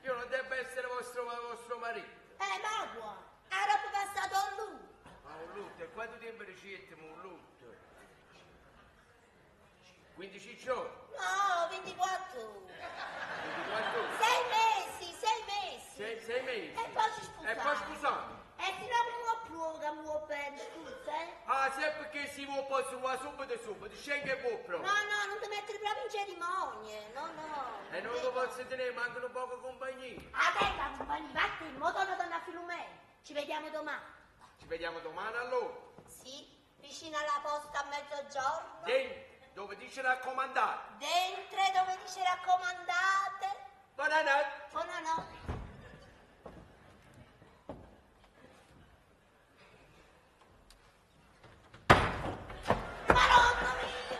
Io non devo essere vostro marito. Ma guarda, ha proprio passato a lui. Ma un lutto, e quanto tempo ricette un lutto? 15 giorni? No, 24. 24 ore? 6 mesi. 6 mesi? E poi ci scusate. E poi scusate? E se no mi vuoi più che mi vuoi bene, scusa, Ah, se perché si vuole posso fare subito, scende e vuoi proprio. No, non ti mettere proprio in cerimonie, no. E non lo posso tenere, manca un poco compagnia. Attenta, compagni, vatti, mo torno donna Filomena. Ci vediamo domani. Ci vediamo domani allora. Sì, vicino alla posta a mezzogiorno. Dentro, dove dice raccomandate. Dentro dove dice raccomandate. Buonanotte. Buonanotte. Madonna mia!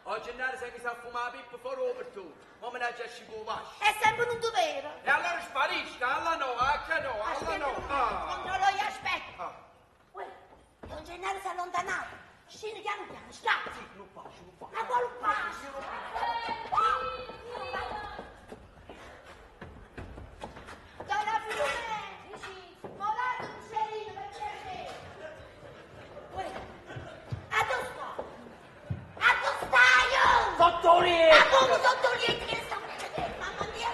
Oggi Gennaro sei mi sa fumare la pippa fuori apertura. Ma me la già scivo vascio. È sempre un dovere. E allora sparisca, alla no, che no, alla no. Controllo io aspetto. Uè, Don Gennaro si è allontanato. Scendi piano, scappa. Sì, non faccio. Ma quale passo? Donna Filomena! Volate un cerino per piacere. Uè, a dove sto? A dove stai io? Sotto lì! Ma come sotto lì? Che sta vedendo? Mamma mia!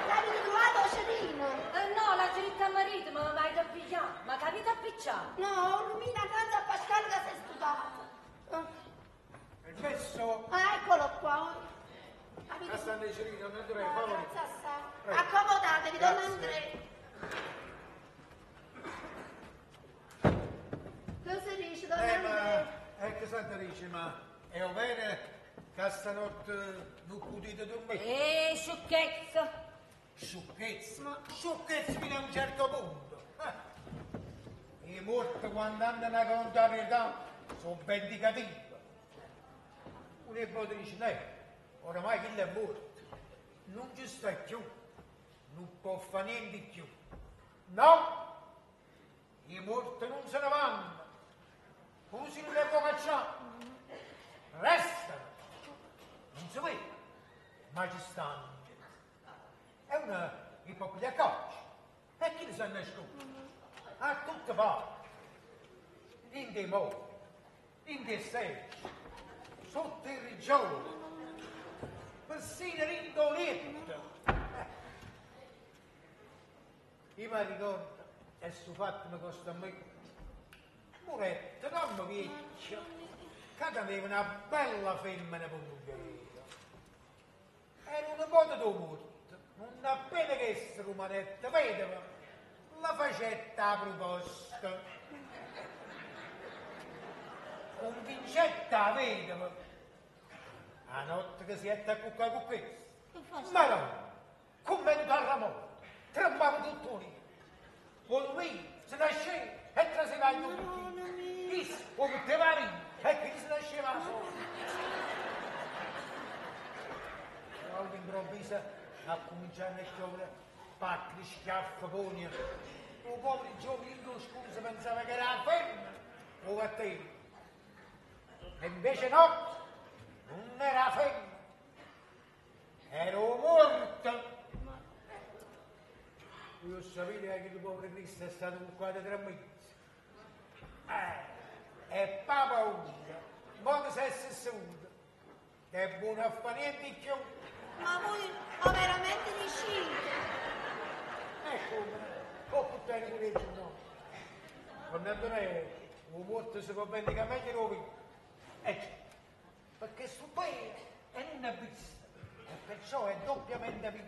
L'avete trovato il cerino? No, l'ha dritta a marito, ma vai da pigliare. Ma capite a picciare? No, Lumina canza a Pasquale che si è studiato. Permesso? Eccolo qua. A stanno i cerino, non dovrei, favore. Accomodatevi, donna Grazie. Andrea. Cosa dici, donna Andrea? Che Santa dice, ma è bene? che stanotte non potete dormire. Sciocchezza. Sciocchezza? Sciocchezza fino a un certo punto. I morti quando andano a contare la verità sono vendicativi. Un nipote dice, oramai chi è morto, non ci sta più, non può fare niente più. No, i morti non se ne vanno, così non le può cacciare, restano, non si vede, ma ci stanno. È una ipocria calcio, e chi ne sa nascosto? A tutte parti, in dei modi, in dei seggi, sotto il rigione, persino rindoletta. Io mi ricordo, e sto fatto mi costa a me, Muretta, non mi vecchia, che aveva una bella femmina portoghese. Era una nipote di morto, non appena che essere umanetta, vedeva, la facetta a proposta. Convincetta a vedova. A notte che si è attaccato con questo. Ma no, come venuto al ramone, trembava tutto lì. Poi lui se nasceva e traseva il tutti. Chissà, o metteva lì, e chi se nasceva solo. All'improvviso a cominciare a giovane, pacchi, schiaffi, pugni. Un povero giovane in scusa pensava che era la femmina o a te. E invece no, non era femmina, ero morto. Io sapevo che il povero Cristo è stato bucato 3 mesi. E Papa unica, ma che sei seduto, che è buono a fare niente più. Ma voi ho veramente riuscito? Ecco, può puttane pure il no. Quando non è un morto si può vendicare meglio lui. Perché supera e non è vista, e perciò è doppiamente vivo.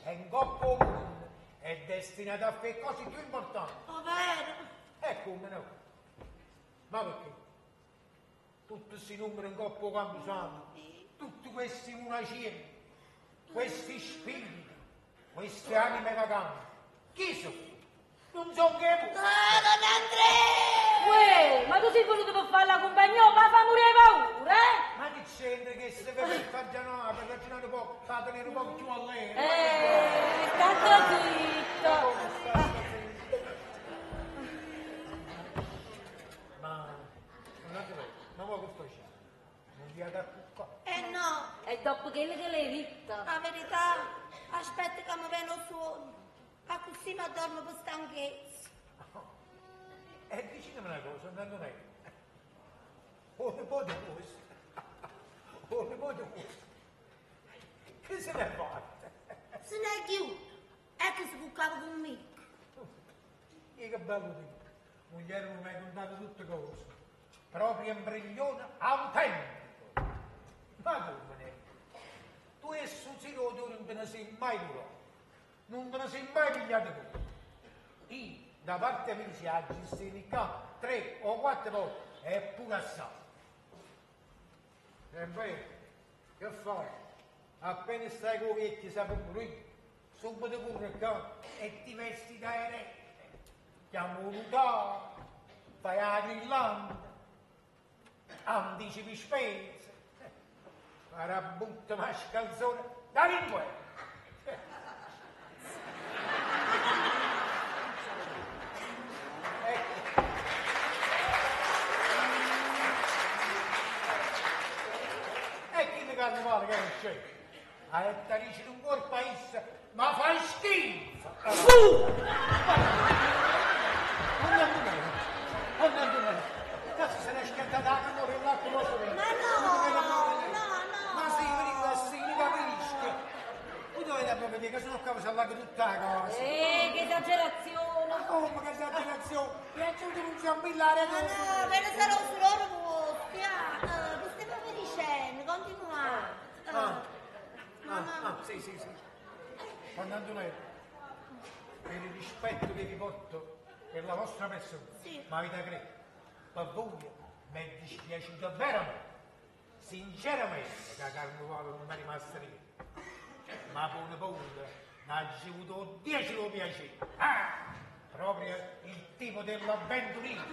È in coppa o mondo, è destinato a fare cose più importanti. Vero? Come no? Ma perché? Tutti questi numeri in coppa quando sanno, tutti questi lunacieni, questi spiriti, queste anime vaganti, chi sono? Non so che è. Don Andrea! Uè, ma tu sei venuto per fare la compagnia, ma fa morire paura, eh? Ma che c'entra che se per far già per ragionare un po', fa tenere un po' più a lei. State zitto. Ma voi che facete? Non vi ha dato qua? No. E dopo che l'hai ritta? La verità, aspetta che mi viene il suono. A così mi addormo per stanchezza. Dicimi una cosa, andando lei. O nipote questo. O nipote questo. Che se ne è fatta? Se ne è chiuso. È che si bucava con me. E che bello di non gli erano mai contate tutte cose. Proprio imbriglione autentico. Ma come ne? Tu e Susino tu non te ne sei mai durato. Non te ne sei mai pigliato tu. Io, da parte mia, si ha gestito il campo 3 o 4 volte e pure assai. E beh, che fai? Appena stai con i vecchi sappi morire, subito corri il campo e ti vesti da erede. Chiamo un utile, fai la grillante, anticipi spese, farabutta mascalzone da lingue. E chi di carnevale che non c'è? A ettarici di un buon paese, ma fai schifo! Cazzo se ne è scattata la camore in l'acqua non so bene. Ma no! Ma sì, mi capisci? Tu dovete proprio dire che sono qua per salvare tutta la cosa. Che esagerazione! Ma come che esagerazione? Mi ha aggiunto un giambillare Ma no, ve ne sarò su loro vostri. Vi stiamo dicendo, continuate. Sì. Quando Antonello, per il rispetto che vi porto per la vostra persona, Sì. ma avete creduto, per voi mi è dispiaciuto veramente. sinceramente che a Carnevale non mi è rimasto lì. Ma pure paura, ne ha ricevuto 10 lo piacere. Proprio il tipo dell'avventurino.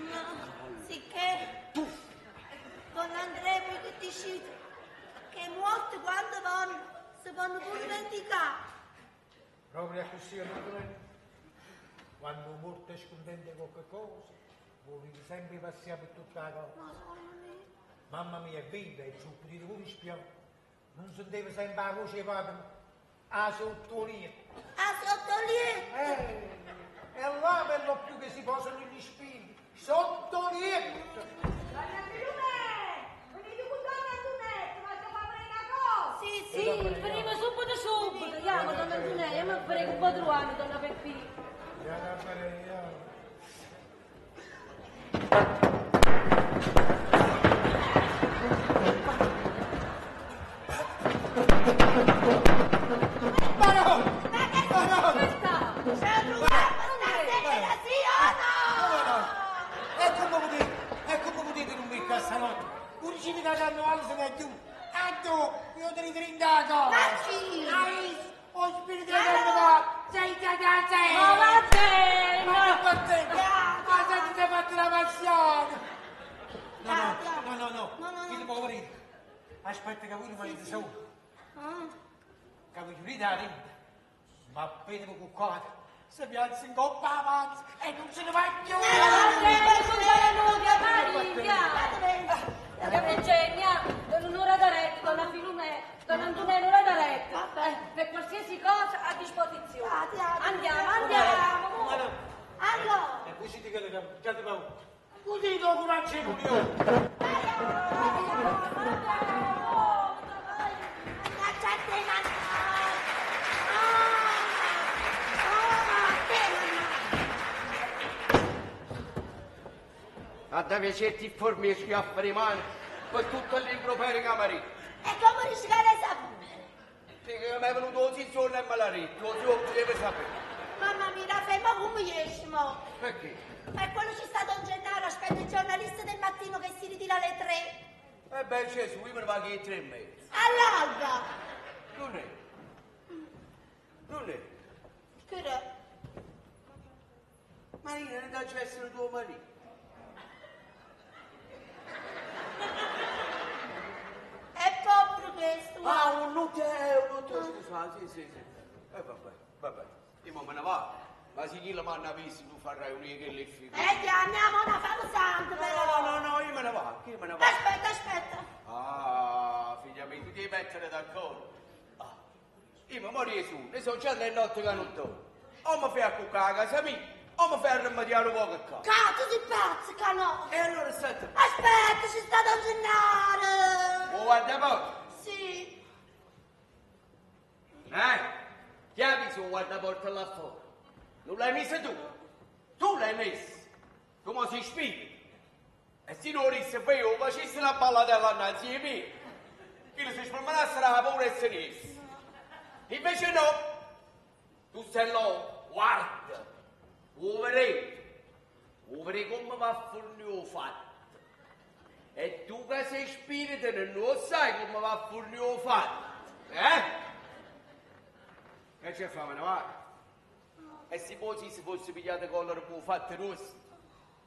Sicché Don Andrea che decide che morti quando vanno si vanno pure dimenticare. Proprio così, non quando un morto è scontento di qualche cosa, vuoi sempre passare per tutta la cosa. Mamma mia, è viva, e sul pulire come spiano. Non sentiva sempre la voce padre, a sottoliere. A sottoliere? E là per lo più che si posano gli spiriti, sottoliere. Donna Filumè, venite con Donna Antonetta, ma stiamo a fare una cosa. Sì, veniva subito. Andiamo, Donna Antonella, ma prego un po' truano, Donna Peppina. Ecco potete non mi stanotte. Un ricevito da Carnevale se ne è giù. Io te ne trindaco. O spirito di Carnevale, sei cagata. Ma va bene. Ma se ti sei fatto la passione. No. Chi ti può vedere? Aspetta che voi rimanete solo. Che vi giurite la retta. Ma appena vi cuccate, si piazza in coppa avanti e non se ne va più. Eugenia, un'ora da retta, Donna Filumè, Donna Antonella, un'ora da retta. Per qualsiasi cosa a disposizione. Andiamo. Allora. E poi siete che ti paura. Così dopo non c'è coglione. A deve certi formi e schiaffa di mano per tutto l'impropero camarino. E come riscare sapere? Sì, che mi è venuto così giorno e me l'ha detto, così non si deve sapere. Mamma mia, ma come esimo? Perché? E quello c'è stato un Gennaro, aspetta il giornalista del mattino che si ritira alle 3. Beh, Gesù, io me ne vado che 3:30. All'alba. Non è. Che è? Marina, non dà essere tuo marito. È proprio questo. Un notte, scusa, sì. Vabbè. Io me ne vado. Ma se chi la manna visto, tu farai un'ia che le figure. Andiamo una fama santa, però. No, io me ne vado. Aspetta. Figlia mia, tu devi mettere d'accordo. Io mi muoio su, ne sono già le notte che non torno. O mi fai a cuccare a casa mia, o mi fai a rimediare un po' che qua. Cazzo si pazzica, no? E allora aspetta, c'è stato un Gennaro. Guarda poi. Sì. Chiami su guardaporta là fuori. Non l'hai messa tu? Tu l'hai messa. Come si spiega? E se non risse poi io facessi una ballatella innanzi a me. Che si spermanasse la paura e se ne esse. Invece no. Tu sei là, guarda. Vedrai come va a fornire fatto. E tu che sei spirito non sai come va a fornire fatto. Che c'è fame, ne va? E se poi si fosse pigliato con loro con fatte rosse,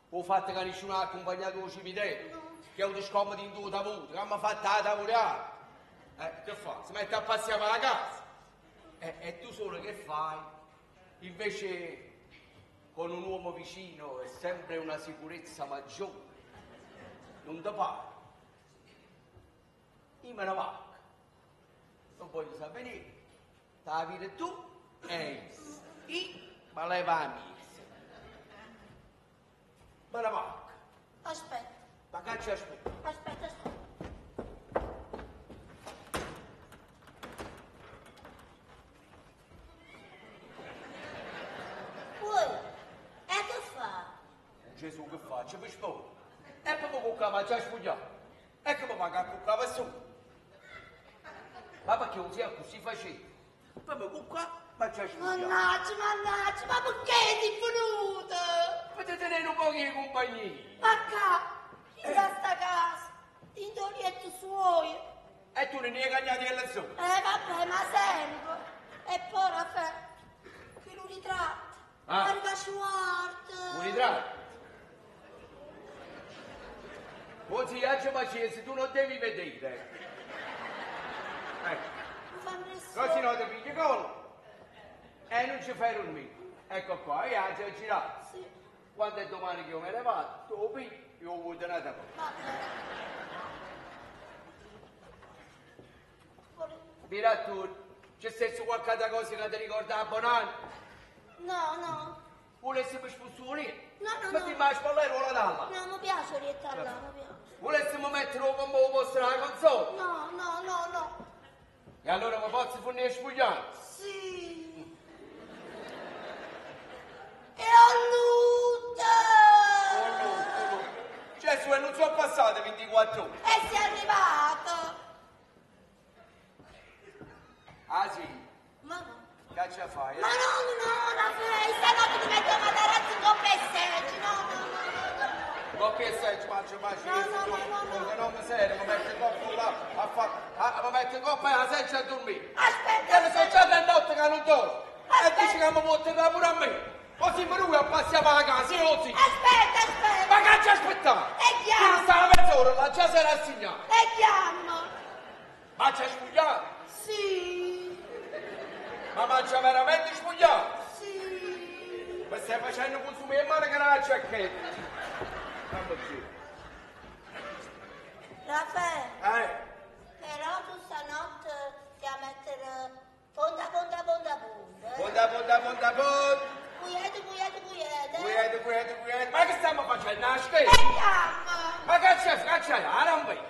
con fatte che nessuno ha accompagnato al cimitero, che è un scomodi in due tavuti, che mi ha fatto la tavolata. Che fa? Si mette a passare per la casa. E tu solo che fai? Invece con un uomo vicino è sempre una sicurezza maggiore. Non ti pare? Io me ne vado. Non voglio sapere niente. La vita tu e io ma lei va a messa. Me ne vado. Aspetta. Ma che ci aspetta? Aspetta. E che fa? Gesù che faccio? Mi sposo. E poi mi cuccava già spugliato. E che mi paga a cuccava su. Ma perché così così faceva? Poi mi cuccava, ma già spugliato. Mannaggia, ma perché sei venuto? Potete tenere un po' di compagnia. Ma chi da sta casa? Tintolietto suoi. E tu non ne hai cagnati alla su. Vabbè, ma sempre. E poi, Raffaele, che lo ritratto. Arriva Schwartz. Un ritratto? Così, se tu non devi vedere. Ecco. Così non ti pigli collo. E non ci fai dormire. Ecco qua, io oggi ho girato. Sì. Quando è domani che io me ne vado, tu lo pigli, io ho avuto una tavola. Mira tu, c'è stesso qualche cosa che ti ricorda a Bonanno? No. Volessimo spostare? No. Ma ti mai spallare o la dalla? No, mi piace orientare là, mi piace. Volessimo mettere un po' posto nella console? No. E allora mi posso fornire spugliare? Sì. E ho lutto. Gesù, e non sono passate 24 ore. E sei arrivato. Ah sì? Ma no. Che ce fai? Ma no, Raffaele, stanotte ti metto a Matarazzo con pessetti, no. Con pessetti, faccio no. Non mi serve, mi metto in coppa là, mi metto in coppa e la senza a dormire. Aspetta. Che sono già le notte che non dormo. E dici che mi può tirare pure a me. Così per lui passiamo alla casa, io così. Aspetta. Ma che ci aspettare? E chiamo. Sta la mezz'ora, la già si era assegnata. E chiamo. Ma c'è spugliato? Sì. Ma mangia veramente spugliato? Sì. Ma stai facendo consumi in mano che non la giacchetta. Raffaele. Però tu stanotte ti a mettere ponta. Pugliete. Ma che stiamo facendo? La stella? E chiamo. Ma che c'è? La non vedo.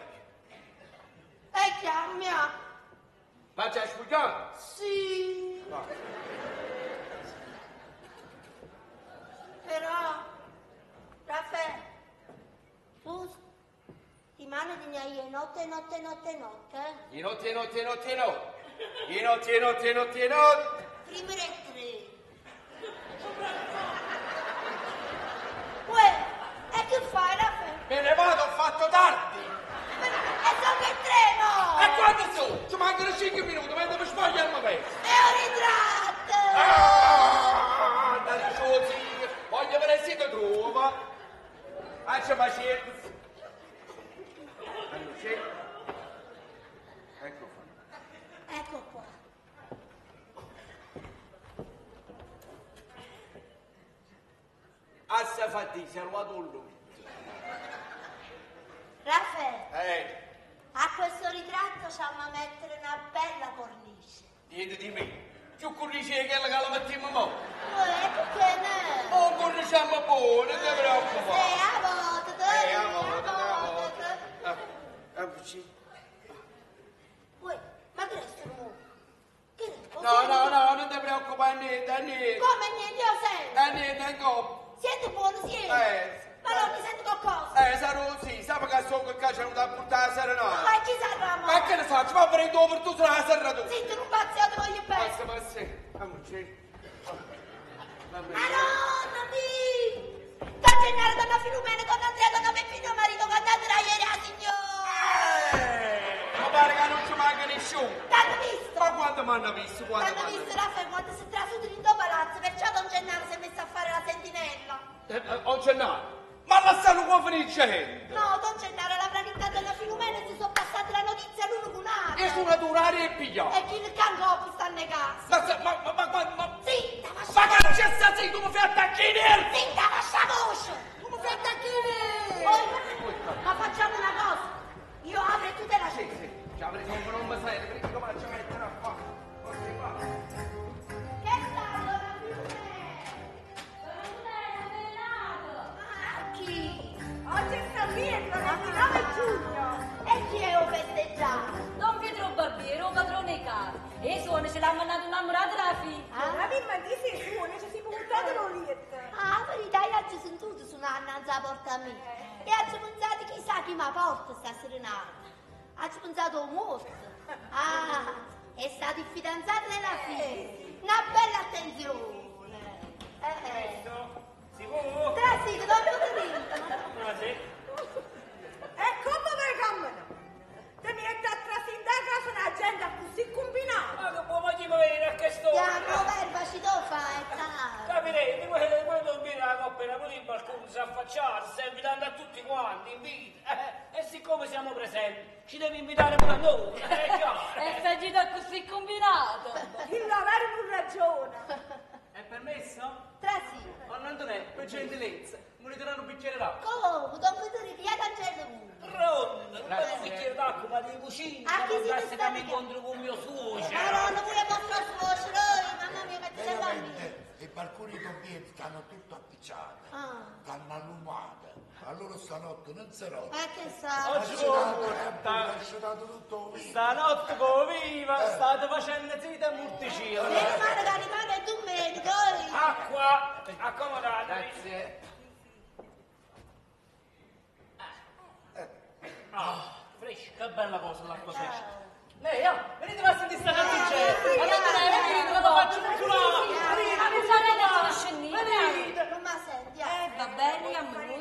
E chiamo. Ma c'è spugliato? Sì. No. Però, Raffaele, tu ti mani di gnai notte. I notte. Prima e 3. Uè, e che fai, Raffaele? Me ne vado, ho fatto tardi. E so che treno! E quando sono? Ci mancano 5 minuti, mentre mi spoglio il momento. E un ritratto! Dai, così, voglio vedere se ti trova. Faccia pazienza. Ecco qua. Assa fatti, sei arrivato lui. Raffaele, a questo ritratto ci a mettere una bella cornice. Niente di me. Più cornice che quella che la mettiamo mo. Perché no? Oh, corniciamo buono, non ti preoccupare. A volte. Uè, ma che resta un uomo? No, non ti preoccupare, niente. Come niente, io sento. Niente, ancora. Siete buono, siete? Ma non mi sento qualcosa. Sarò sì, sappi che so che c'è venuto a portare la serenata. Ma chi sarà? Ma che ne so, ci va a prendere dove tu sulla serratura. Zitto, non pazziate, voglio bene. Passa. Madonna mia! Don Gennaro, donna Filumena, donna Andrea, donna Peppino, marito, cantate da ieri a signora! Ma pare che non ci manca nessuno. T'hanno visto? Ma quando mi hanno visto? T'hanno visto, Raffaele, quando si è trasuto in due palazzo, perciò Don Gennaro si è messo a fare la sentinella. Don Gennaro? Ma la stanno qua finiscendo! No, Don Gennaro l'avrà rittato della Filumena e si sono passati la notizia l'uno con l'altro. E su una durare e pigliare. E chi il cangopo sta a negare. Ma Zitta, ma che c'è sta zitto, mi fai attaccare? Zitta, lascia voce! Come fai attaccare? Ma facciamo una cosa. Io apro e tu te la scegli. Sì. Ci avrei non mi serve, perché come ci metterà qua? Che sta, donna Filumena? Chi? Oggi è San Pietro, 29 giugno. E chi è o festeggiato? Don Pietro Barbiero, padrone casa. E suona ce l'ha mandato innamorato la figlia. La bimba di sei suona, ci si può buttare l'olietta. Ah, verità, io oggi sono tutti su innanzi alla porta a me. E oggi pensate chissà chi mi porta sta serenata. Oggi pensato a un morto. Ah, è stato il fidanzato della figlia. Una bella attenzione. Si può? Trasito, dove lo dentro? Buonasera. E come vai a camminare? vedi, poi non viene la coppia Napoli in balcone, si affacciare, stai invitando a tutti quanti, invita. E siccome siamo presenti, ci devi invitare pure a noi, è chiaro. E sei già così combinato. Il lavare con ragione. È permesso? Trasì. Anna Antonella, per gentilezza, mi daranno un bicchiere d'acqua. Come? Don Vittorio, chi è cancello pure? Pronto, un bicchiere d'acqua, ma di cucina, A chi ma si darsi che sta mi incontro con mio suocero. Madonna, pure vostro suocero, mamma mia, mettete la mia. Veramente, i balconi doppieti stanno tutto appicciati, stanno allumati. Allora stanotte non si rotto. Che sa? Ha lasciato tutto vivo. Stanotte come viva, state facendo zita e morticino. Rimane e Domenico. Acqua, accomodatevi. Grazie. Fresca, che bella cosa l'acqua fresca. Lei, venite a sentire sta canticella. Venite, la faccio culare. Venite. Non mi senti? Va bene, amore.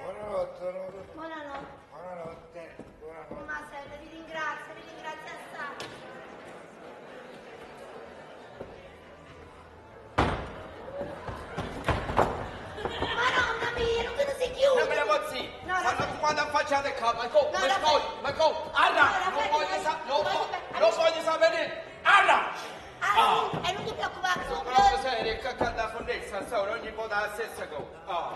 Buonanotte. Buonanotte. Buonanotte. Non mi senti, vi ringrazio assai. Madonna mia, non te ne si chiude. Non me la mozzi. No, no. Quando quando affacciate il capo, ma come? Arra, non voglio sapere. Arra! E non ti preoccupare, Proprio serio, che canta a fondezza, ora ogni volta la stessa cosa.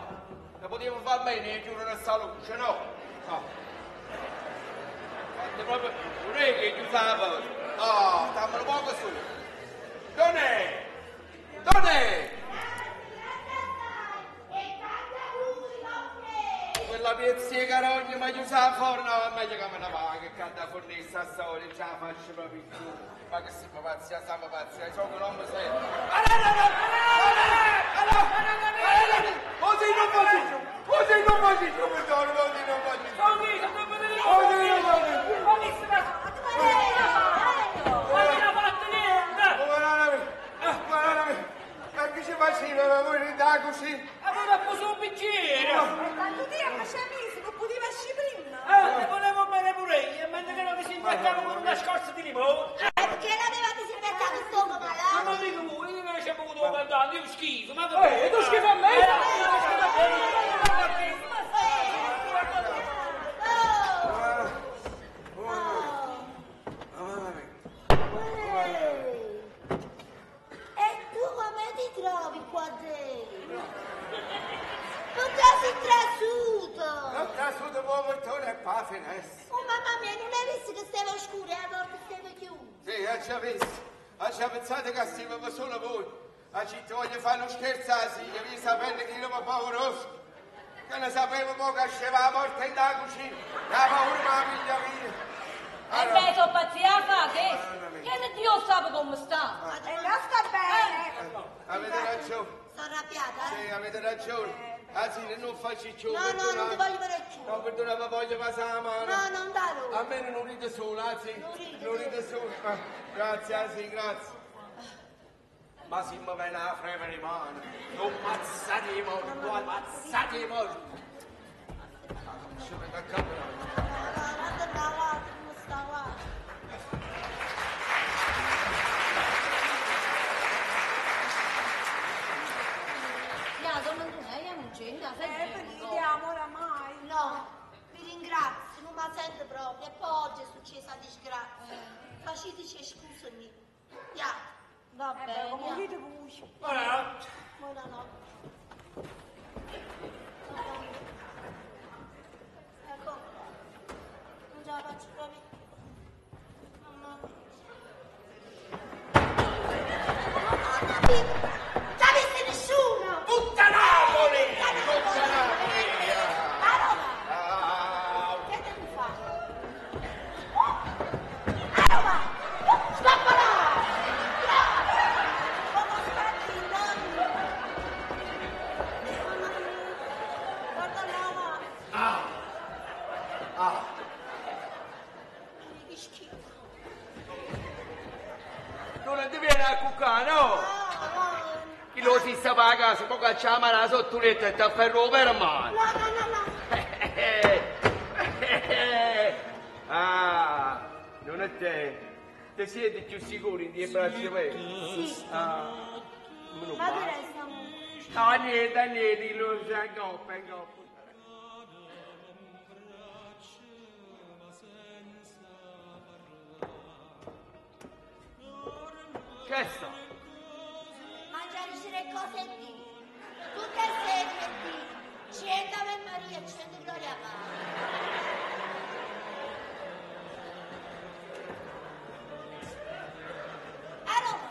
Ne potevo far bene e chiudere sta luce, no? Fate proprio, non è che chiusa la porta. Stammelo poco su. Dov'è? Quella piezza di carogna mi chiusa la forno, è meglio che me ne va, che canta a fornessa a storia, ce la faccio proprio più. Ma che siamo pazzi, so che non mi sento. Così non faccio, ma che ci faceva voi da così? Aveva preso un bicchiere. Tanto tempo c'è messo, non poteva uscire prima. Ne volevo bene pure io, mentre che non disinfettavo con una scorza di limone. Perché l'aveva disinfettato il stomaco, Ma non malato? dico voi, io invece ho bevuto cantando, io schifo, ma che tu schifo a me? E tu come ti trovi qua dentro? Non ti sei trasuto? Non trasuto proprio torno e pa finestra. Oh mamma mia, non hai visto che stava oscuro e la porta stava chiusa? Sì, ci visto. Ci pensate che stiamo solo voi. Ci voglio fare uno scherzo a sigla, vi sapete che io mi pauroso. Che ne sapevo poco che sceva la porta in da cucina. La paura mi piglia via. E beh, sono pazzia fate? Che ne Dio sa come sta? E là sta bene. Avete ragione. Sono arrabbiata, Sì, avete ragione. Anzi, non faccio più. No, non ti voglio vedere più. No, perdona, ma voglio passare la mano. No, non darò. A me non ride solo, anzi, non ride solo. Grazie, anzi, grazie. Ma se mi viene a freme le mani, non mazzate i morti, non mazzate i morti. Ci vedo a capo. Non stava. Vediamo oramai. No, vi ringrazio, non mi sento proprio. E poi oggi è successa disgrazia. Faceteci scusami. Va bene. Come dite voi? Buonanotte. Buonanotte. Ecco, non ce la faccio proprio. Mamma mia. Non ci avesse nessuno! Tutta Napoli! Tutta Napoli! Che devi fare? Roma! Stoppa là! Come aspetti il nonno? Guarda là! Che schifo! Tu non ti vieni a cuccare, no? Chi lo si sta a casa, poi c'è la mano sotto letto e ti afferro per mano. Non è te. Ti siete più sicuri di braccia vere? Sì. Ah. Ma niente, lo sa, coppa. Che sto? Mangiare le cose di tutte serie di 100 Ave Maria e 100 Gloria a Dio. Allora,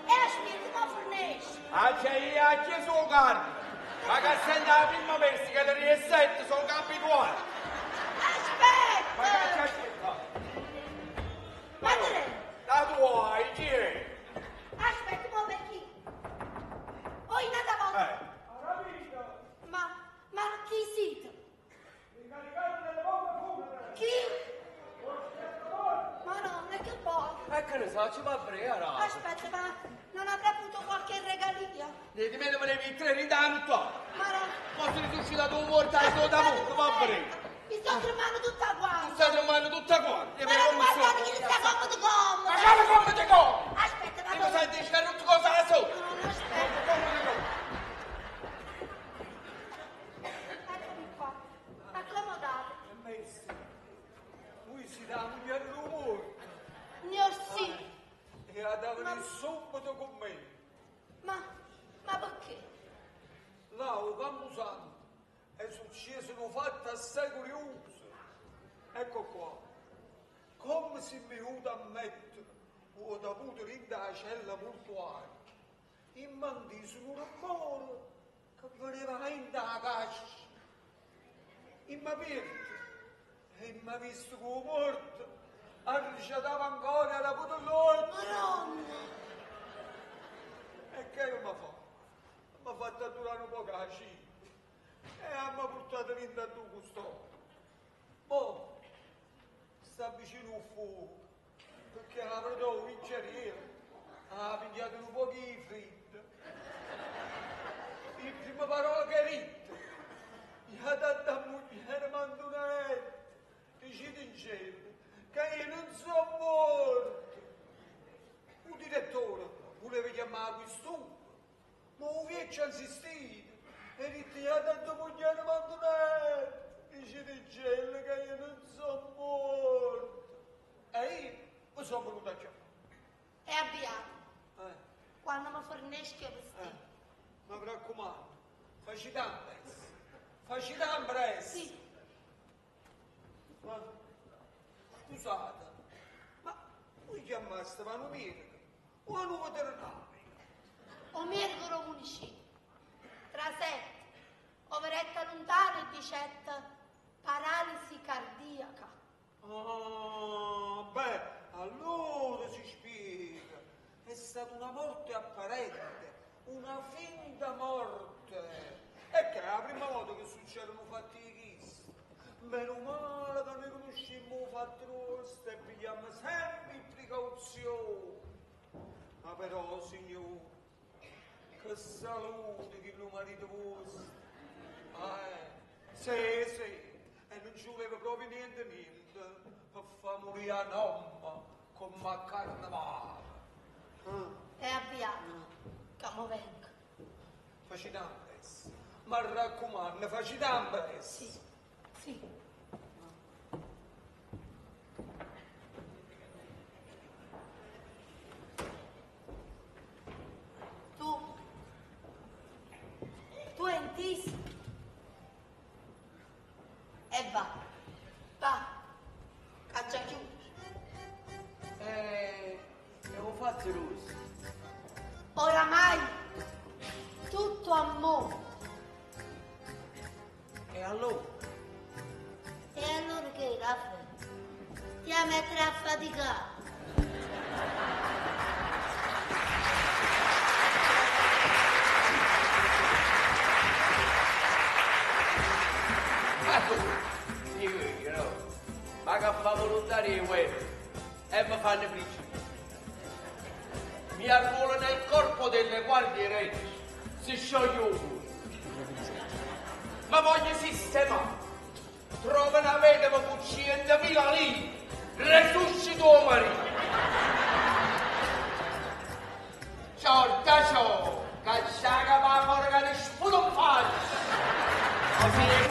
e spirito ma fornisce. A Gesù carne, ma che sente la prima versi che le riesette sono abituati. Aspetta! Ma che ci aspetta? Madre! La tua, chi è? Aspetta, ma perché? Oh, in altra volta. Ma chi siete? Chi? Ma no, non è che poi. Che ne so, ci va bene, allora. Aspetta, ma non avrà avuto qualche regalia? Di me me ne vi 30 anni fa. Ma no. Posso risuscitato un morto al suo d'amore, va bene. Mi sto tremando tutta quanta. Mi sta tremando tutta quanta. Ma non guardate che sta comodo. Ma come comodo? Aspetta, ma ti mi senti scarrotto cosa la so? No, aspetta. Eccomi qua. Accomodate. Lui si dà un mio rumore. Sì. E ha dato il subito con me. Ma perché? Là, o Camposanto, è successo un fatto assai curioso. Ecco qua. Come si è venuto a mettere, ho dovuto rindare la cella portuale. In mandisi un rumore che voleva in da cascia. In mi aperto e mi ha visto come morto. Arricciatava ancora la potologgia. Madonna! E che mi ha fatto? Mi ha fatto durare un po' la cena. E mi ha portato dentro a tu custode. Boh, sta vicino al fuoco, perché la vedo in cerriera, ha pigliato un po' di fritto. La prima parola che rite, gli ha dato a moglie, manda una lettera, dice in cielo, che io non sono morto. Un direttore voleva chiamare questo, ma un vecchio ha insistito e gli ha dato a moglie, manda una lettera. Dice di cielo che io non sono morto. E io mi sono venuto a chiamare. È avviato. Quando mi fornisci che vestito. Mi raccomando, facci d'ambrese. Facci d'ambrese. Sì. Ma, scusate, ma voi chiamate Stefano Mirko o a nuovo veterinario? O Mirko municipio. Tra sette. Poveretta lontana e dicette paralisi cardiaca. Ah, beh, allora si spiega. È stata una morte apparente, una finta morte. E che è la prima volta che succedono fatti di questo. Meno male che noi conosciamo i fatti nostri e pigliamo sempre precauzioni. Ma però, signore, che salute che il marito vostro. Sì, e non ci voleva proprio niente per far morire a nonna come a carnevale. È avviato, che mo venga. Facci d'ambres, ma raccomando, facci d'ambres. Sì, sì. Tu entisi. E va, che ha già chiuso. Abbiamo fatto rosso. Oramai, tutto a monte. E allora? E allora che, Raffaele? Ti a mettere a faticare. Ma che fa volontario e mi fanno prigioniero. Mi arruolo nel corpo delle guardie regie, si scioglie un cuore. Ma voglio sistemare. Trova una vedova con 100.000 lire, resuscito il marito. Sorta ciò, cacciaga ma porca di sputo un falso. Così